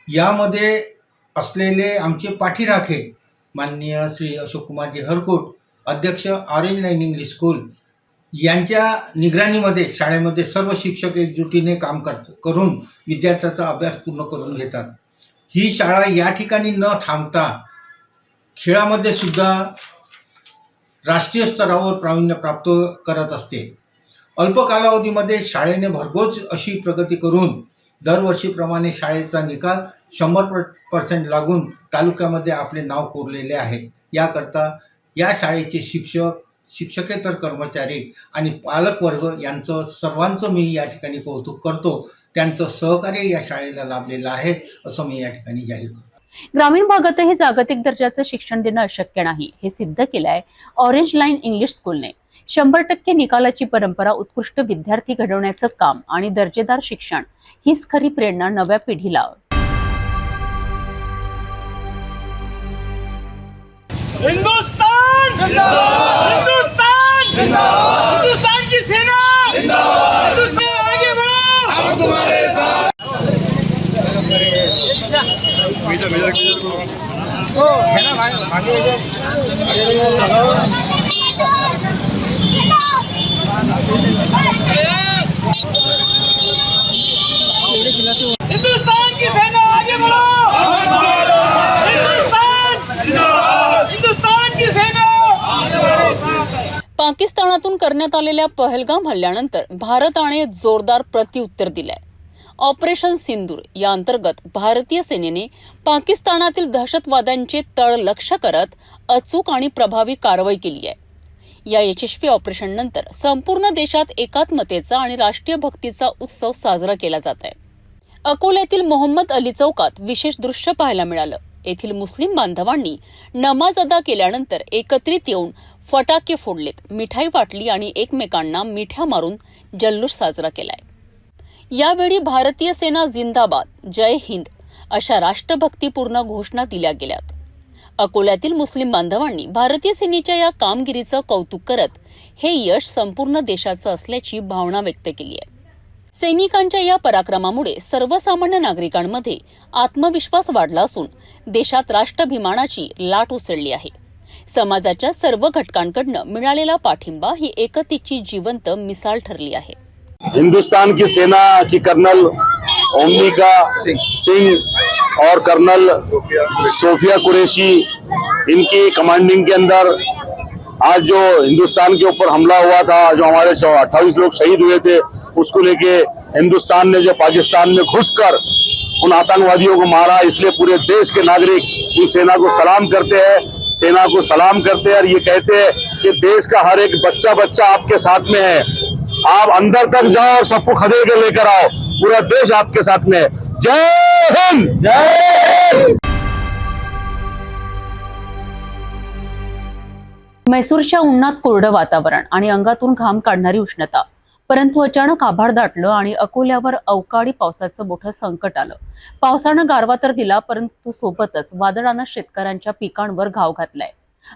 यामध्ये असलेले आमचे पाठीराखे माननीय श्री अशोक कुमारजी हरकुट, अध्यक्ष ऑरेंज लाईन इंग्लिश स्कूल यांच्या निगराणीमध्ये शाळेमध्ये सर्व शिक्षक एकजुटीने काम करून विद्यार्थ्याचा अभ्यास पूर्ण करून घेतात. ही शाळा या ठिकाणी न थांबता खेळामध्ये सुद्धा राष्ट्रीय स्तरावर प्रावीण्य प्राप्त करत असते. अल्प कालावधीमध्ये शाळेने भरघोस अशी प्रगती करून दरवर्षीप्रमाणे शाळेचा निकाल 100% लागून तालुक्यामध्ये आपले नाव कोरलेले आहे. याकरता या शाळेचे शिक्षक, शिक्षकेतर कर्मचारी आणि पालकवर्ग यांचं सर्वांचं मी या ठिकाणी कौतुक करतो. त्यांचं सहकार्य या शाळेला लाभलेलं आहे असं मी या ठिकाणी जाहीर करतो. ग्रामीण भागातही जागतिक दर्जाचं शिक्षण देणं अशक्य नाही हे सिद्ध केलंय ऑरेंज लाईन इंग्लिश स्कूलने. 100% निकालाची परंपरा, उत्कृष्ट विद्यार्थी घडवण्याचं काम आणि दर्जेदार शिक्षण हीच खरी प्रेरणा नव्या पिढीला. हिंदुस्तान हिंदुस्तान हिंदुस्तान की सेना हिंदुस्तान आगे बढ़ो, हम तुम्हारे साथ. हिंदुस्तान की सेना आगे बढ़ो, हिंदुस्तान की सेना. पाकिस्तानातून करण्यात आलेल्या पहलगाम हल्ल्यानंतर भारताने जोरदार प्रत्युत्तर दिलंय. ऑपरेशन सिंदूर या अंतर्गत भारतीय सेनेने पाकिस्तानातील दहशतवाद्यांचे तळ लक्ष्य करत अचूक आणि प्रभावी कारवाई केली आहे. या यशस्वी ऑपरेशननंतर संपूर्ण देशात एकात्मतेचा आणि राष्ट्रीय भक्तीचा उत्सव साजरा केला जात आहे. अकोल्यातील मोहम्मद अली चौकात विशेष दृश्य पाहायला मिळालं. येथील मुस्लिम बांधवांनी नमाज अदा केल्यानंतर एकत्रित येऊन फटाके फोडलेत, मिठाई वाटली आणि एकमेकांना मिठ्या मारून जल्लोष साजरा केलाय. यावेळी भारतीय सेना जिंदाबाद, जय हिंद अशा राष्ट्रभक्तीपूर्ण घोषणा दिल्या गेल्यात. अकोल्यातील मुस्लिम बांधवांनी भारतीय सेनेच्या या कामगिरीचं कौतुक करत हे यश संपूर्ण देशाचं असल्याची भावना व्यक्त केली आहे. सैनिकांच्या या पराक्रमामुळे सर्वसामान्य नागरिकांमध्ये आत्मविश्वास वाढला असून देशात राष्ट्राभिमानाची लाट उसळली आहे. समाजाच्या सर्व घटकांकडनं मिळालेला पाठिंबा ही एकतेची जिवंत मिसाल ठरली आहे. हिंदुस्तान की सेना की कर्नल ओमनिका सिंह और कर्नल सोफिया कुरैशी, इनकी कमांडिंग के अंदर आज जो हिंदुस्तान के ऊपर हमला हुआ था, जो हमारे 28 लोग शहीद हुए थे, उसको लेके हिंदुस्तान ने जो पाकिस्तान में घुसकर उन आतंकवादियों को मारा, इसलिए पूरे देश के नागरिक इस सेना को सलाम करते हैं, सेना को सलाम करते हैं और ये कहते हैं कि देश का हर एक बच्चा बच्चा आपके साथ में है. आप अंदर तक जाओ और सबको खदेड़ के लेकर आओ, पूरा देश आपके साथ में है. जय हिंद, जय हिंद. मैसूरच्या उन्हात कोरडं वातावरण आणि अंगातून घाम काढणारी उष्णता परंतु अचानक आभाळ दाटलं आणि अकोल्यावर अवकाळी पावसाचं मोठं संकट आलं. पावसानं गारवा तर दिला, परंतु सोबतच वादळानं शेतकऱ्यांच्या पिकांवर घाव घातलाय.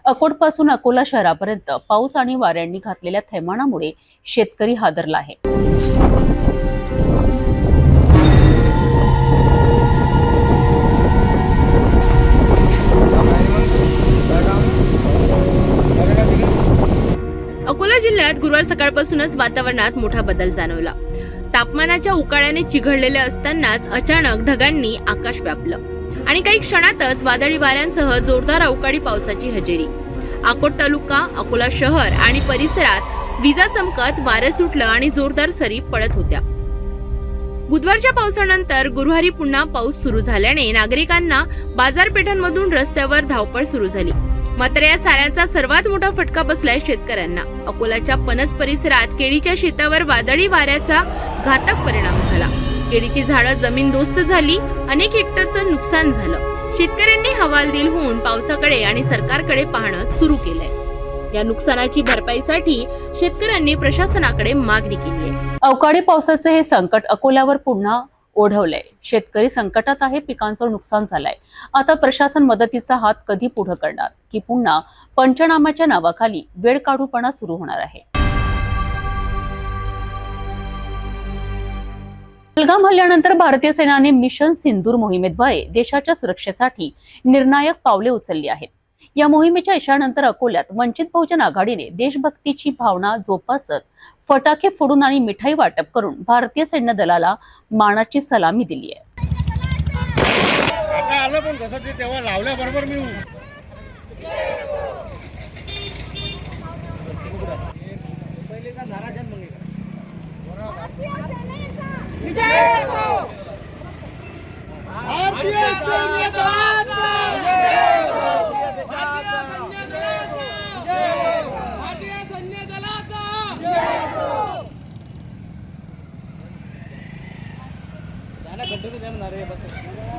अकोटपासून अकोला शहरापर्यंत पाऊस आणि वाऱ्यांनी घातलेल्या थैमानामुळे शेतकरी हादरला आहे. अकोला जिल्ह्यात गुरुवार सकाळपासूनच वातावरणात मोठा बदल जाणवला. तापमानाच्या उकाड्याने चिघळलेले असतानाच अचानक ढगांनी आकाश व्यापलं आणि काही क्षणातच वादळी वाऱ्यांसह जोरदार अवकाळी पावसाची हजेरी. अकोट तालुका, अकोला शहर आणि परिसरात विजा चमकत, वारं सुटलं आणि जोरदार सरी पडत होत्या. बुधवारच्या पावसानंतर गुरुवारी पुन्हा पाऊस सुरू झाल्याने नागरिकांना बाजारपेठांमधून रस्त्यावर धावपळ सुरू झाली. मात्र या साऱ्याचा सर्वात मोठा फटका बसलाय शेतकऱ्यांना. अकोलाच्या पणस परिसरात केळीच्या शेतावर वादळी वाऱ्याचा घातक परिणाम झाला. केळीची झाडं जमीनदोस्त झाली, अनेक हेक्टरचं नुकसान झालं. शेतकऱ्यांनी हवालदिल होऊन पावसाकडे आणि सरकारकडे पाहणं सुरू केलंय. या नुकसानाची भरपाईसाठी शेतकऱ्यांनी प्रशासनाकडे मागणी केली आहे. अवकाळी पावसाचं हे संकट अकोल्यावर पुन्हा ओढवलंय. शेतकरी संकटात आहे, पिकांचं नुकसान झालंय. आता प्रशासन मदतीचा हात कधी पुढे करणार, की पुन्हा पंचनाम्याच्या नावाखाली वेळकाढूपणा सुरू होणार आहे? पहलगाम हल्ल्यानंतर भारतीय सेनाने मिशन सिंदूर मोहिमेद्वारे देशाच्या सुरक्षेसाठी निर्णायक पावले उचलली आहेत. या मोहिमेच्या यशानंतर अकोल्यात वंचित बहुजन आघाडीने देशभक्तीची भावना जोपासत फटाके फोडून आणि मिठाई वाटप करून भारतीय सैन्य दलाला मानाची सलामी दिली आहे.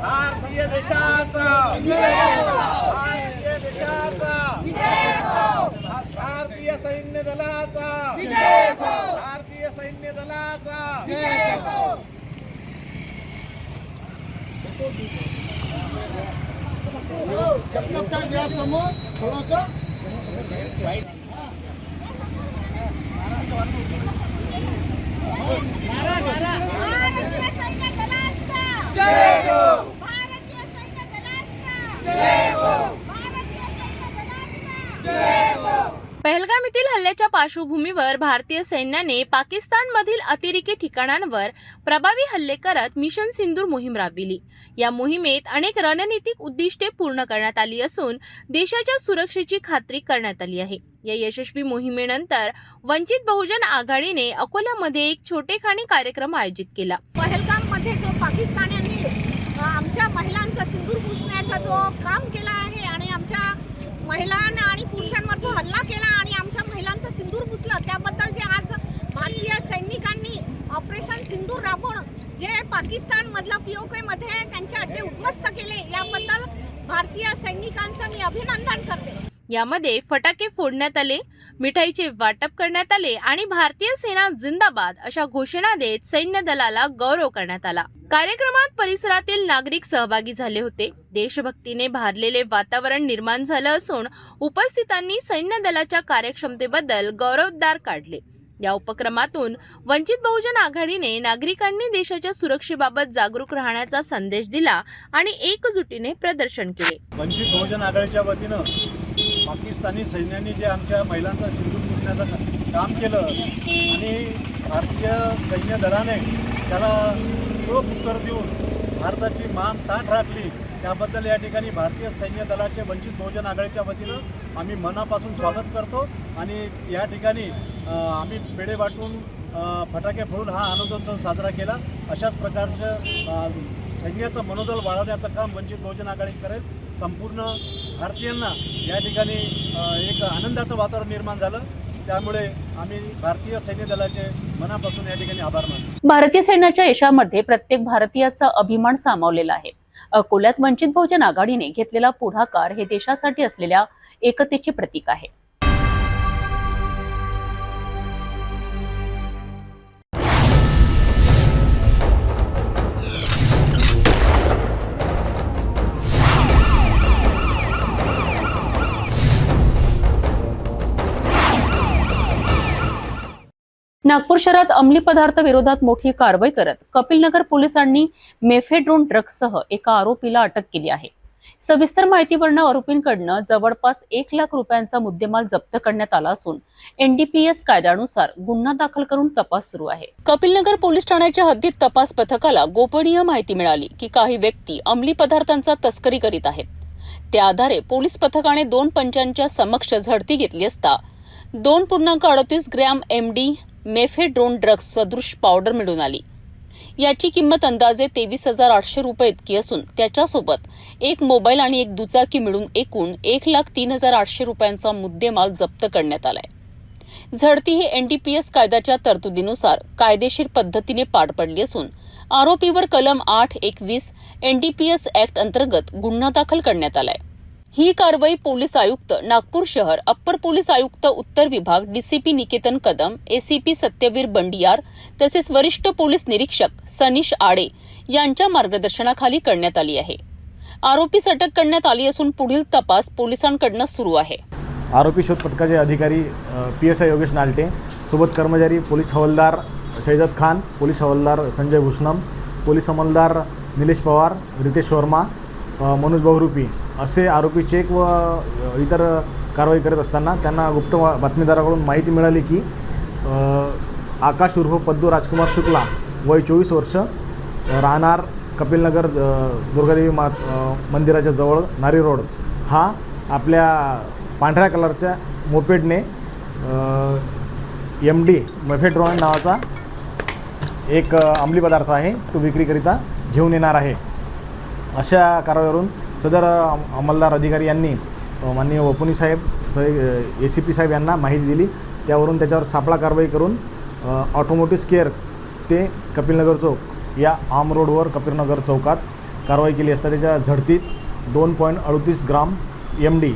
भारतीय देशाचा भारतीय सैन्य दलाचा भारतीय सैन्य दलाचा समोर थोडंसं पहलगाम येथील हल्ल्याच्या पार्श्वभूमीवर भारतीय सैन्याने पाकिस्तानमधील अतिरेकी ठिकाणांवर प्रभावी हल्ले करत मिशन सिंदूर मोहीम राबविली. या मोहिमेत अनेक रणनीतिक उद्दिष्टे पूर्ण करण्यात आली असून देशाच्या सुरक्षेची खात्री करण्यात आली आहे. या यशस्वी मोहिमेनंतर वंचित बहुजन आघाडीने अकोल्यामध्ये एक छोटेखानी कार्यक्रम आयोजित केला. पहलगाम मध्ये जो पाकिस्तान्यांनी आमच्या महिलांचा सिंदूर पुसण्याचा जो काम केला आहे आणि आमच्या महिलांना आणि पुरुषांवर जो हल्ला केला आणि आमच्या महिलांचं सिंदूर पुसलं, त्याबद्दल जे आज भारतीय सैनिकांनी ऑपरेशन सिंदूर राबवून जे पाकिस्तान मधला POK मध्ये त्यांचे अड्डे उद्ध्वस्त केले, याबद्दल भारतीय सैनिकांचं मी अभिनंदन करते. यामध्ये फटाके फोडण्यात आले, मिठाईचे वाटप करण्यात आले आणि भारतीय सेना जिंदाबाद अशा घोषणा देत सैन्य दलाला गौरव करण्यात आला. कार्यक्रमात परिसरातील नागरिक सहभागी झाले होते. देशभक्तीने भारलेले वातावरण निर्माण झालं असून उपस्थितांनी सैन्य दलाच्या कार्यक्षमतेबद्दल गौरवोद्गार काढले. या उपक्रमातून वंचित बहुजन आघाडीने नागरिकांनी देशाच्या सुरक्षेबाबत जागरूक राहण्याचा संदेश दिला आणि एकजुटीने प्रदर्शन केले. वंचित बहुजन आघाडीच्या वतीनं पाकिस्तानी सैन्याने जे आमच्या महिलांचा सिंदूर पुसण्याचं काम केलं आणि भारतीय सैन्य दलाने त्याला चोख उत्तर देऊन भारताची मान ताठ राखली, त्याबद्दल या ठिकाणी भारतीय सैन्य दलाचे वंचित बहुजन आघाडीच्या वतीनं आम्ही मनापासून स्वागत करतो. आणि या ठिकाणी आम्ही पेढे वाटून फटाके फोडून हा आनंदोत्सव साजरा केला. अशाच प्रकारचं सैन्याचं मनोबल वाढवण्याचं काम वंचित बहुजन आघाडी करेल. संपूर्ण भारतीयांना या ठिकाणी एक आनंदाचं वातावरण निर्माण झालं, त्यामुळे आम्ही भारतीय सैन्य दलाचे मनापासून या ठिकाणी आभार मानतो. भारतीय सैन्याच्या यशामध्ये प्रत्येक भारतीयाचा अभिमान सामावलेला आहे. अकोल्यात वंचित बहुजन आघाडीने घेतलेला पुढाकार हे देशासाठी असलेल्या एकतेचे प्रतीक आहे. नागपूर शहरात अंमली पदार्थ विरोधात मोठी कारवाई करत कपिलनगर पोलिसांनी मेफेड्रोन ड्रग्जसह एका आरोपीला अटक केली आहे. सविस्तर माहितीवरून आरोपींकडनं जवळपास 1 लाख रुपयांचा मुद्देमाल जप्त करण्यात आला असून NDPS कायद्यानुसार गुन्हा दाखल करून तपास सुरू आहे. कपिलनगर पोलीस ठाण्याच्या हद्दीत तपास पथकाला गोपनीय माहिती मिळाली की काही व्यक्ती अंमली पदार्थांचा तस्करी करीत आहेत. त्या आधारे पोलीस पथकाने 2 पंचांच्या समक्ष झडती घेतली असता 2.38 ग्रॅम MD मेफेड्रोन ड्रग्ज सदृश पावडर मिळून आली. याची किंमत अंदाजे 23,800 रुपये इतकी असून त्याच्यासोबत एक मोबाईल आणि एक दुचाकी मिळून एकूण 1,03,800 रुपयांचा मुद्देमाल जप्त करण्यात आलाय. झडती ही NDPS कायद्याच्या तरतुदीनुसार कायदेशीर पद्धतीने पार पडली असून आरोपीवर कलम 8(21) NDPS ऍक्ट अंतर्गत गुन्हा दाखल करण्यात आलाय. ही कारवाई पोलीस आयुक्त नागपूर शहर, अप्पर पोलीस आयुक्त उत्तर विभाग DCP निकेतन कदम, ACP सत्यवीर बंडियार तसेच वरिष्ठ पोलीस निरीक्षक सनीश आडे यांच्या मार्गदर्शनाखाली करण्यात आली आहे. आरोपीस अटक करण्यात आली असून पुढील तपास पोलिसांकडून सुरू आहे. आरोपी शोध पथकाचे अधिकारी PSI योगेश नालटे सोबत कर्मचारी पोलीस हवालदार शहजाद खान, पोलीस हवालदार संजय भूषणम, पोलीस अंमलदार निलेश पवार, रितेश वर्मा, मनोज बहुरूपी असे आरोपी चेक व इतर कारवाई करत असताना त्यांना गुप्त बातमीदाराकडून माहिती मिळाली की आकाश उर्फ पद्दू राजकुमार शुक्ला वय 24 वर्ष राहणार कपिलनगर दुर्गादेवी मंदिराच्या जवळ नारी रोड हा आपल्या पांढऱ्या कलरच्या मोपेडने MD मेफेड्रोन नावाचा एक अंमली पदार्थ आहे तो विक्रीकरिता घेऊन येणार आहे. अशा कारवाईवरून सदर अंमलदार अधिकारी यांनी माननीय वपुनी साहेब ACP साहेब यांना माहिती दिली. त्यावरून त्याच्यावर सापळा कारवाई करून ऑटोमोटिव्ह स्केअर ते कपिलनगर चौक या आम रोडवर कपिलनगर चौकात कारवाई केली असता त्याच्या झडतीत 2.38 ग्राम MD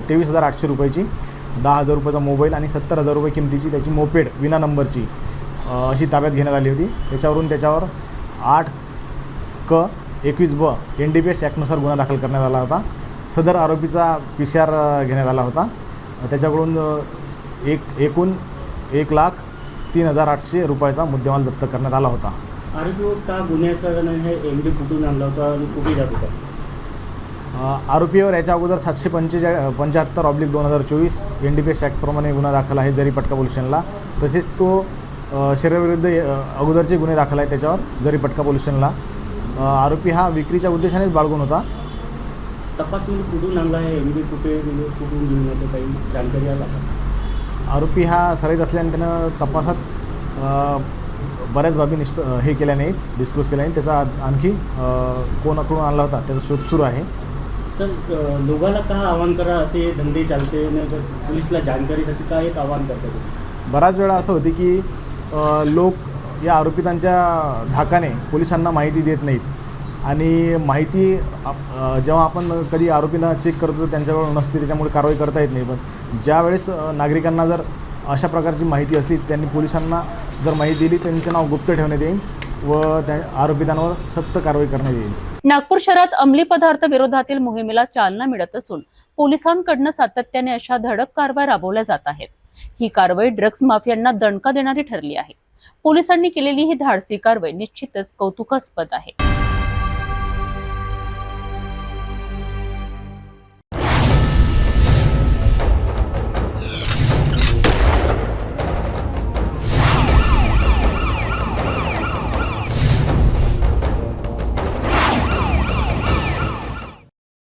23,800 रुपयाची, 10,000 रुपयाचा मोबाईल आणि 70,000 रुपये किमतीची त्याची मोपेड विना नंबरची अशी ताब्यात घेण्यात आली होती. त्याच्यावर 8(क)21(ब) NDPS ॲक्टनुसार गुन्हा दाखल करण्यात आला होता. सदर आरोपीचा PCR घेण्यात आला होता. त्याच्याकडून एकूण 1,03,800 रुपयाचा मुद्देमाल जप्त करण्यात आला होता. आरोपी का गुन्ह्याचा हे MD कुठून आणला होता आणि कुठे जात होता? आरोपीवर याच्या अगोदर 775/2024 NDPS ॲक्टप्रमाणे गुन्हा दाखल आहे जरीपटका पोलीस स्टेशनला. तसेच तो शरीराविरुद्ध अगोदरचे गुन्हे दाखल आहे त्याच्यावर जरीपटका पोलीस स्टेशनला. आरोपी हा विक्रीच्या उद्देशानेच बाळगून होता. तपासमध्ये कुठून आणला आहे MD कुठून घेऊन येतो काही जानकारी आला? आरोपी हा सराईत असल्याने त्यानं तपासात बऱ्याच बाबी हे केल्या नाहीत, डिस्क्लोज केल्या नाहीत. त्याचा आणखी कोणाकडून आणला होता त्याचा शोध सुरू आहे. सर, लोकांना का आवाहन करा असे धंदे चालते पोलीसला जानकारीसाठी काय एक आवाहन करतात? बऱ्याच वेळा असं होते की लोक या आरोपितांच्या धाकाने पोलिसांना माहिती देत नाहीत आणि माहिती जेव्हा आपण कधी आरोपींना चेक करतो तर त्यांच्याजवळ नसते, त्याच्यामुळे कारवाई करता येत नाही. पण ज्यावेळेस नागरिकांना जर अशा प्रकारची माहिती असली त्यांनी पोलिसांना जर माहिती दिली त्यांचे नाव गुप्त ठेवण्यात येईल व त्या आरोपितांवर सक्त कारवाई करण्यात येईल. नागपूर शहरात अंमली पदार्थ विरोधातील मोहिमेला चालना मिळत असून पोलिसांकडून सातत्याने अशा धडक कारवाई राबवल्या जात आहेत. ही कारवाई ड्रग्ज माफियांना दणका देणारी ठरली आहे. पोलिसांनी केलेली ही धाडसी कारवाई निश्चितच कौतुकास्पद आहे.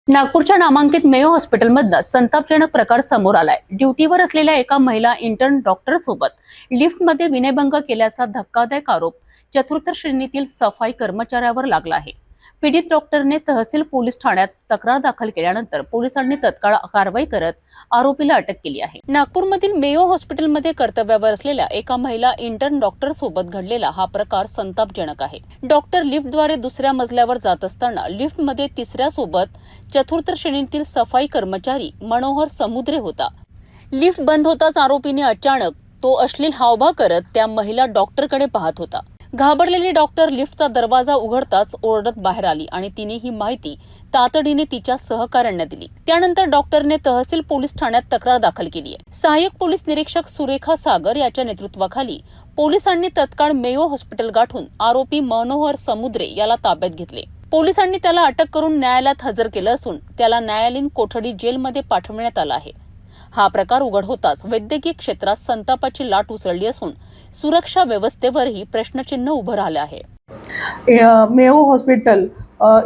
नागपूरच्या नामांकित मेयो हॉस्पिटलमधनं संतापजनक प्रकार समोर आलाय. ड्युटीवर असलेल्या एका महिला इंटर्न डॉक्टर सोबत लिफ्टमध्ये विनयभंग केल्याचा धक्कादायक आरोप चतुर्थ श्रेणीतील सफाई कर्मचाऱ्यावर लागला आहे. पीडित डॉक्टरने तहसील पोलीस ठाण्यात तक्रार दाखल केल्यानंतर पोलिसांनी तत्काळ कारवाई करत आरोपीला अटक केली आहे. नागपूरमधील मेयो हॉस्पिटलमध्ये कर्तव्यावर असलेल्या एका महिला इंटर्न डॉक्टर सोबत घडलेला हा प्रकार संतापजनक आहे. डॉक्टर लिफ्टद्वारे दुसऱ्या मजल्यावर जात असताना लिफ्टमध्ये तिसऱ्या सोबत चतुर्थ श्रेणीतील सफाई कर्मचारी मनोहर समुद्रे होता. लिफ्ट बंद होताच आरोपीने अचानक तो अश्लील हावभाव करत त्या महिला डॉक्टरकडे पाहत होता. घाबरलेली डॉक्टर लिफ्टचा दरवाजा उघडताच ओरडत बाहेर आली आणि तिने ही माहिती तातडीने तिच्या सहकाऱ्यांना दिली. त्यानंतर डॉक्टरने तहसील पोलीस ठाण्यात तक्रार दाखल केली आहे. सहाय्यक पोलीस निरीक्षक सुरेखा सागर याच्या नेतृत्वाखाली पोलिसांनी तत्काळ मेयो हॉस्पिटल गाठून आरोपी मनोहर समुद्रे याला ताब्यात घेतले. पोलिसांनी त्याला अटक करून न्यायालयात हजर केलं असून त्याला न्यायालयीन कोठडी जेलमध्ये पाठवण्यात आलं आहे. हा प्रकार उघड होताच वैद्यकीय क्षेत्रात संतापाची लाट उसळली असून सुरक्षा व्यवस्थेवरही प्रश्नचिन्ह उभं राहिलं आहे. मेयो हॉस्पिटल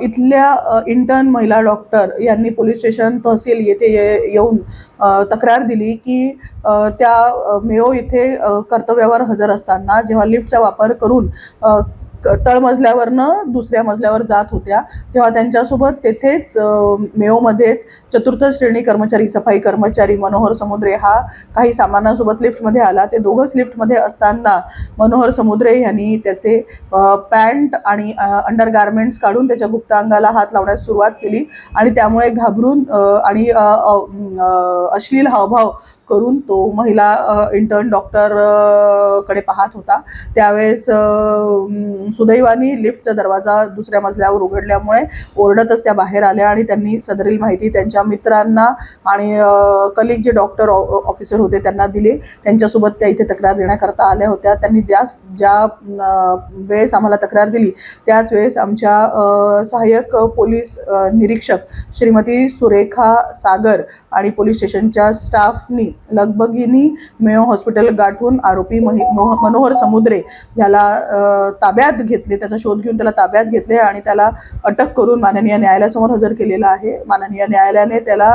इथल्या इंटर्न महिला डॉक्टर यांनी पोलीस स्टेशन तहसील येथे येऊन तक्रार दिली की त्या मेयो इथे कर्तव्यावर हजर असताना जेव्हा लिफ्टचा वापर करून तळमजल्यावरनं दुसऱ्या मजल्यावर जात होत्या तेव्हा त्यांच्यासोबत तेथेच मेयोमध्येच चतुर्थ श्रेणी कर्मचारी सफाई कर्मचारी मनोहर समुद्रे हा काही सामानासोबत लिफ्टमध्ये आला. ते दोघंच लिफ्टमध्ये असताना मनोहर समुद्रे यांनी त्याचे पॅन्ट आणि अंडर गार्मेंट्स काढून त्याच्या गुप्तांगाला हात लावण्यास सुरुवात केली आणि त्यामुळे घाबरून आणि अश्लील हावभाव करून तो महिला इंटर्न डॉक्टर कडे पाहत होता. त्यावेळेस सुदैवाने लिफ्टचा दरवाजा दुसऱ्या मजल्यावर उघडल्यामुळे ओरडतच त्या बाहेर आल्या आणि त्यांनी सदरील माहिती त्यांच्या मित्रांना आणि कलिग जे डॉक्टर ऑफिसर होते त्यांना दिले. त्यांच्यासोबत त्या इथे तक्रार देण्याकरता आल्या होत्या. त्यांनी ज्या वेळेस आम्हाला तक्रार दिली त्याच वेळेस आमच्या सहाय्यक पोलीस निरीक्षक श्रीमती सुरेखा सागर आणि पोलीस स्टेशनच्या स्टाफनी लगबगीनी मेयो हॉस्पिटल गाठून आरोपी मनोहर समुद्रे याला ताब्यात घेतले. त्याचा शोध घेऊन त्याला ताब्यात घेतले आणि त्याला अटक करून माननीय न्यायालयासमोर हजर केलेला आहे. माननीय न्यायालयाने त्याला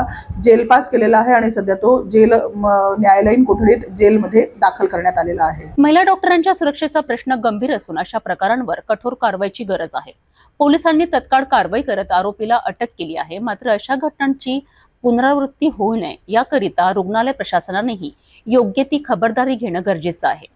जेल पास केलेला आहे आणि सध्या तो न्यायालयीन कोठडीत जेलमध्ये दाखल करण्यात आलेला आहे. महिला डॉक्टरांच्या सुरक्षेचा प्रश्न गंभीर असून अशा प्रकारांवर कठोर कारवाईची गरज आहे. पोलिसांनी तत्काळ कारवाई करत आरोपीला अटक केली आहे. मात्र अशा घटनांची पुनरावृत्ती होऊ नये याकरिता रुग्णालय प्रशासनानेही योग्य ती खबरदारी घेणं गरजेचं आहे.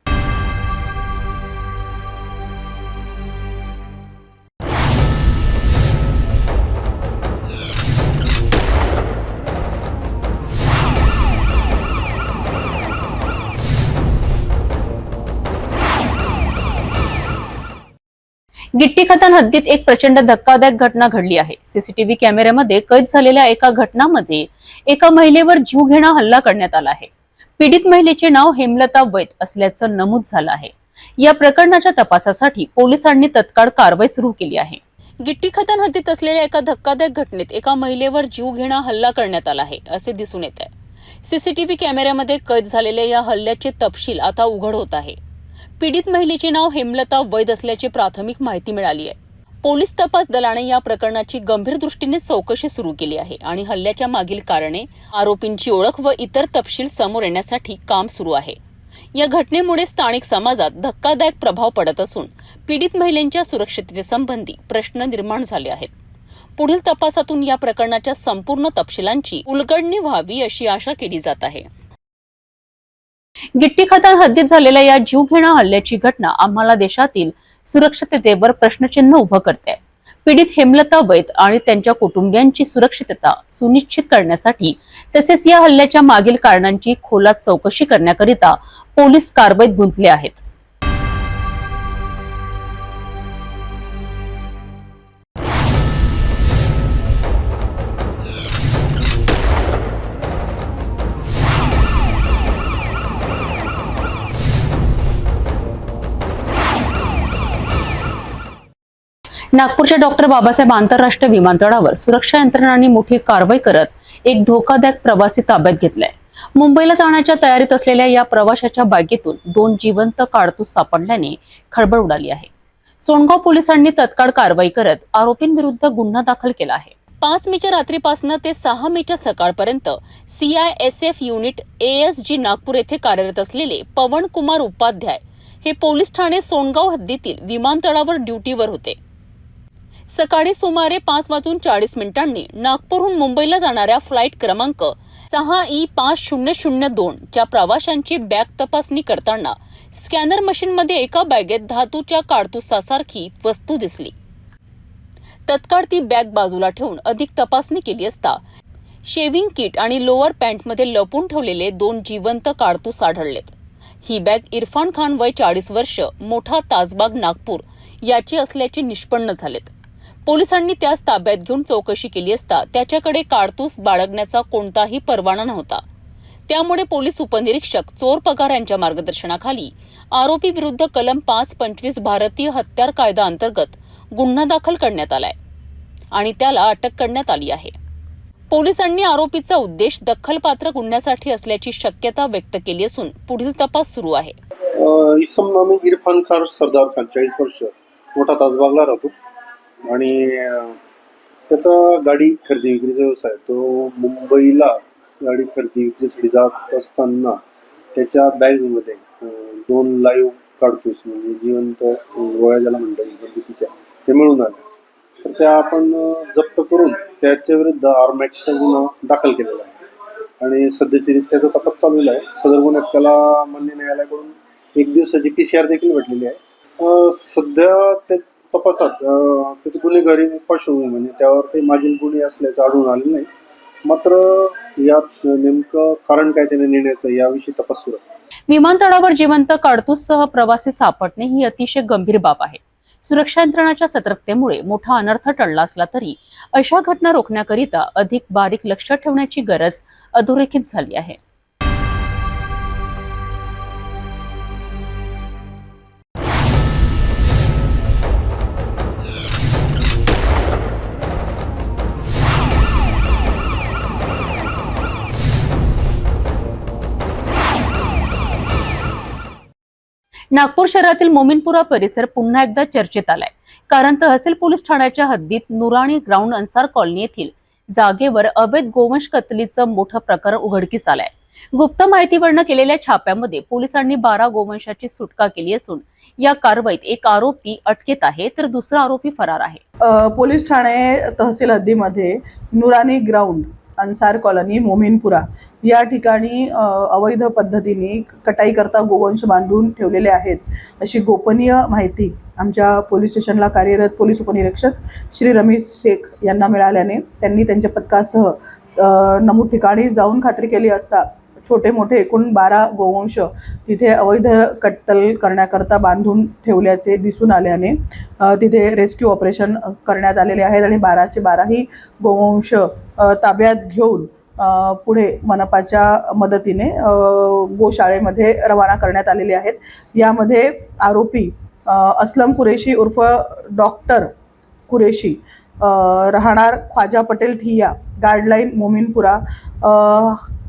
गिट्टी खतान हद्दीत एक प्रचंड धक्कादायक घटना घडली आहे. सीसीटीव्ही कॅमेऱ्यामध्ये कैद झालेल्या एका घटनामध्ये एका महिलेवर जीव घेणा हल्ला करण्यात आला आहे. पीडित महिलेचे नाव हेमलता वैद असल्याचं नमूद झालं आहे. या प्रकरणाच्या तपासासाठी पोलिसांनी तत्काळ कारवाई सुरू केली आहे. गिट्टी खतान हद्दीत असलेल्या एका धक्कादायक घटनेत एका महिलेवर जीव घेणा हल्ला करण्यात आला आहे असे दिसून येत आहे. सीसीटीव्ही कॅमेऱ्यामध्ये कैद झालेल्या या हल्ल्याचे तपशील आता उघड होत आहे. पीडित महिलेचे नाव हेमलता वैद असल्याची प्राथमिक माहिती मिळाली आहे. पोलीस तपास दलाने या प्रकरणाची गंभीर दृष्टीने चौकशी सुरू केली आहे आणि हल्ल्याच्या मागील कारणे, आरोपींची ओळख व इतर तपशील समोर येण्यासाठी काम सुरू आहे. या घटनेमुळे स्थानिक समाजात धक्कादायक प्रभाव पडत असून पीडित महिलांच्या सुरक्षिततेसंबंधी प्रश्न निर्माण झाले आहेत. पुढील तपासातून या प्रकरणाच्या संपूर्ण तपशिलांची उलगडणी व्हावी अशी आशा केली जात आहे. गिट्टी खतान हद्दीत झालेल्या या जीवघेणा हल्ल्याची घटना आम्हाला देशातील सुरक्षिततेवर प्रश्नचिन्ह उभं करते. पीडित हेमलता वैद आणि त्यांच्या कुटुंबियांची सुरक्षितता सुनिश्चित करण्यासाठी तसेच या हल्ल्याच्या मागील कारणांची खोलात चौकशी करण्याकरिता पोलीस कारवाईत गुंतले आहेत. नागपूरच्या डॉक्टर बाबासाहेब आंतरराष्ट्रीय विमानतळावर सुरक्षा यंत्रणांनी मोठी कारवाई करत एक धोकादायक प्रवासी ताब्यात घेतलाय. मुंबईला जाण्याच्या तयारीत असलेल्या या प्रवाशाच्या बॅगेतून 2 जिवंत काडतूस सापडल्याने खळबळ उडाली आहे. सोनगाव पोलिसांनी तत्काळ कारवाई करत आरोपींविरुद्ध गुन्हा दाखल केला आहे. 5 मेच्या रात्रीपासून ते 6 मेच्या सकाळपर्यंत CISF युनिट ASG नागपूर येथे कार्यरत असलेले पवन कुमार उपाध्याय हे पोलीस ठाणे सोनगाव हद्दीतील विमानतळावर ड्युटीवर होते. सकाळी सुमारे 5:40 नागपूरहून मुंबईला जाणाऱ्या फ्लाईट क्रमांक 6E5002 च्या प्रवाशांची बॅग तपासणी करताना स्कॅनर मशीनमध्ये एका बॅगेत धातूच्या काडतुसासारखी वस्तू दिसली. तत्काळ ती बॅग बाजूला ठेवून अधिक तपासणी केली असता शेव्हिंग किट आणि लोअर पॅन्टमध्ये लपून ठेवलेले 2 जिवंत काडतूस आढळलेत. ही बॅग इरफान खान वय 40 वर्ष, मोठा ताजबाग, नागपूर याची असल्याचे निष्पन्न झालेत. पोलिसांनी त्यास ताब्यात घेऊन चौकशी केली असता त्याच्याकडे कारतूस बाळगण्याचा कोणताही परवाना नव्हता. त्यामुळे पोलीस उपनिरीक्षक चोर पगार यांच्या मार्गदर्शनाखाली आरोपी विरुद्ध कलम 525 भारतीय हत्यार कायदा अंतर्गत गुन्हा दाखल करण्यात आलाय आणि त्याला अटक करण्यात आली आहे. पोलिसांनी आरोपीचा उद्देश दखलपात्र गुन्ह्यासाठी असल्याची शक्यता व्यक्त केली असून पुढील तपास सुरू आहे. इसम नामे इरफान खान सरदार खान, 40 वर्ष, मोठा ताजबागला राहतो आणि त्याचा गाडी खरेदी विक्रीचा व्यवसाय. तो मुंबईला गाडी खरेदी विक्रीसाठी जात असताना त्याच्या बॅगमध्ये 2 लाईव्ह काडतूस म्हणजे जिवंत गोळ्या ज्याला म्हणता येईल ते मिळून आले. तर त्या आपण जप्त करून त्याच्या विरुद्ध आरमॅटचा गुन्हा दाखल केलेला आहे आणि सध्याची त्याचा तपास चाललेला आहे. सदर गुन्ह्यात त्याला मान्य न्यायालयाकडून 1 दिवसाची PCR देखील भेटलेली आहे. सध्या त्या तपासात त्याची गुन्हेगारी पार्श्वभूमी म्हणजे त्यावर काही मागील गुन्हे असल्याचं आढळून आलेलं नाही. मात्र यात नेमकं कारण काय त्याने नेण्याचं याविषयी तपास सुरू आहे. विमानतळावर जिवंत काडतूससह प्रवासी सापडणे ही अतिशय गंभीर बाब आहे. सुरक्षा यंत्रणाच्या सतर्कतेमुळे मोठा अनर्थ टळला असला तरी अशा घटना रोखण्याकरिता अधिक बारीक लक्ष ठेवण्याची गरज अधोरेखित झाली आहे. नागपूर शहरातील मोमीनपुरा परिसर पुन्हा एकदा चर्चेत आलाय. कारण तहसील पोलीस ठाण्याच्या हद्दीत नुराणी ग्राउंड अन्सार कॉलनी येथील जागेवर अवैध गोवंश कत्तलीचं मोठं प्रकरण उघडकीस आलंय. गुप्त माहितीवरनं केलेल्या छाप्यामध्ये पोलिसांनी 12 गोवंशाची सुटका केली असून या कारवाईत एक आरोपी अटकेत आहे तर दुसरा आरोपी फरार आहे. पोलीस ठाणे तहसील हद्दीमध्ये नुरानी ग्राउंड अन्सार कॉलनी मोमीनपुरा या ठिकाणी अवैध पद्धतीने कटाईकरता गोवंश बांधून ठेवलेले आहेत अशी गोपनीय माहिती आमच्या पोलीस स्टेशनला कार्यरत पोलीस उपनिरीक्षक श्री रमेश शेख यांना मिळाल्याने त्यांनी त्यांच्या पथकासह नमूद ठिकाणी जाऊन खात्री केली असता छोटे मोठे एकूण 12 गोवंश तिथे अवैध कत्तल करण्याकरता बांधून ठेवल्याचे दिसून आल्याने तिथे रेस्क्यू ऑपरेशन करण्यात आलेले आहेत आणि 12चे 12ही गोवंश ताब्यात घेऊन पुढे मनपाच्या मदतीने गोशाळेमध्ये रवाना करण्यात आलेले आहेत. यामध्ये आरोपी असलम कुरेशी उर्फ डॉक्टर कुरेशी राहणार ख्वाजा पटेल ठिया गार्डलाईन मोमीनपुरा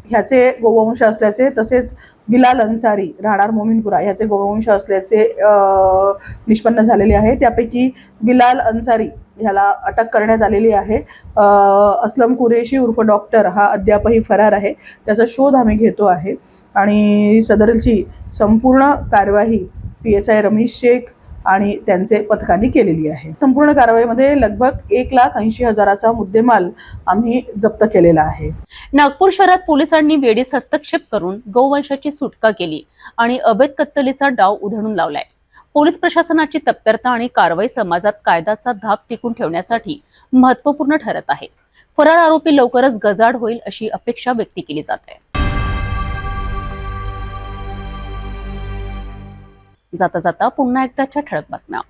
ह्याचे गोवंश असल्याचे तसेच बिलाल अन्सारी राहणार मोमीनपुरा ह्याचे गोवंश असल्याचे निष्पन्न झालेले आहे. त्यापैकी बिलाल अन्सारी ह्याला अटक करण्यात आलेली आहे. असलम कुरेशी उर्फ डॉक्टर हा अद्यापही फरार आहे. त्याचा शोध आम्ही घेतो आहे आणि सदरची संपूर्ण कार्यवाही PSI रमेश शेख आणि त्यांचे पथकांनी केलेली आहे. संपूर्ण कारवाईमध्ये लगभग 1,80,000चा मुद्देमाल आम्ही जप्त केलेला आहे. नागपूर शहरात पोलिसांनी वेळीच हस्तक्षेप करून गोवंशाची सुटका केली आणि अवैध कत्तलीचा डाव उधळून लावलाय. पोलीस प्रशासनाची तत्परता आणि कारवाई समाजात कायद्याचा धाक टिकून ठेवण्यासाठी महत्त्वपूर्ण ठरत आहे. फरार आरोपी लवकरच गजाआड होईल अशी अपेक्षा व्यक्त केली जाते. जाता जाता पुन्हा एकदाच्या ठळक बातम्या.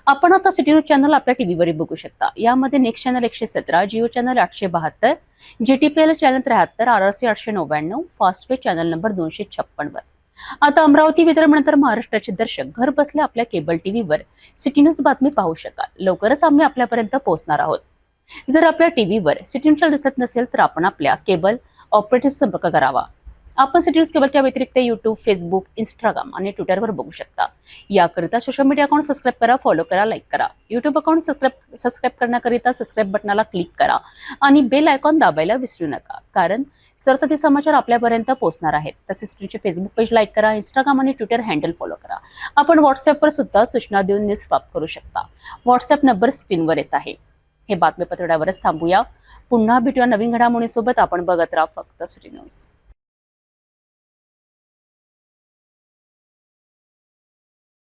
आपण आता सिटी न्यूज चॅनल आपल्या टीव्हीवर बघू शकता. यामध्ये next channel 117, Jio channel 872, GTPL channel 73, RRC 899, Fastway channel number 256 वर. आता अमरावती विदर्भानंतर महाराष्ट्राचे दर्शक घर बसल्या आपल्या केबल टीव्हीवर सिटी न्यूज बातमी पाहू शकाल. लवकरच आम्ही आपल्यापर्यंत पोहोचणार आहोत. जर आपल्या टीव्हीवर सिटी न्यूज दिसत नसेल तर आपण आपल्या केबल ऑपरेटरशी संपर्क करावा. आपण सिटी न्यूज केबलच्या व्यतिरिक्त युट्यूब, फेसबुक, इंस्टाग्राम आणि ट्विटरवर बघू शकता. याकरिता सोशल मीडिया अकाउंट सबस्क्राईब करा, फॉलो करा, लाईक करा. युट्यूब अकाउंट सबस्क्राईब करण्याकरिता सबस्क्राईब बटनाला क्लिक करा आणि बेल आयकॉन दाबायला विसरू नका, कारण सतत समाचार आपल्यापर्यंत पोहोचणार आहेत. तसेच सिटीचे फेसबुक पेज लाईक करा, इंस्टाग्राम आणि ट्विटर हँडल फॉलो करा. आपण व्हॉट्सअपवर सुद्धा सूचना देऊन न्यूज प्राप्त करू शकता. व्हॉट्सअप नंबर स्क्रीनवर येत आहे. हे बातमीपत्र एवढ्यावरच थांबूया. पुन्हा भेटूया नवीन घडामोडींसोबत. आपण बघत राहा फक्त सिटी न्यूज.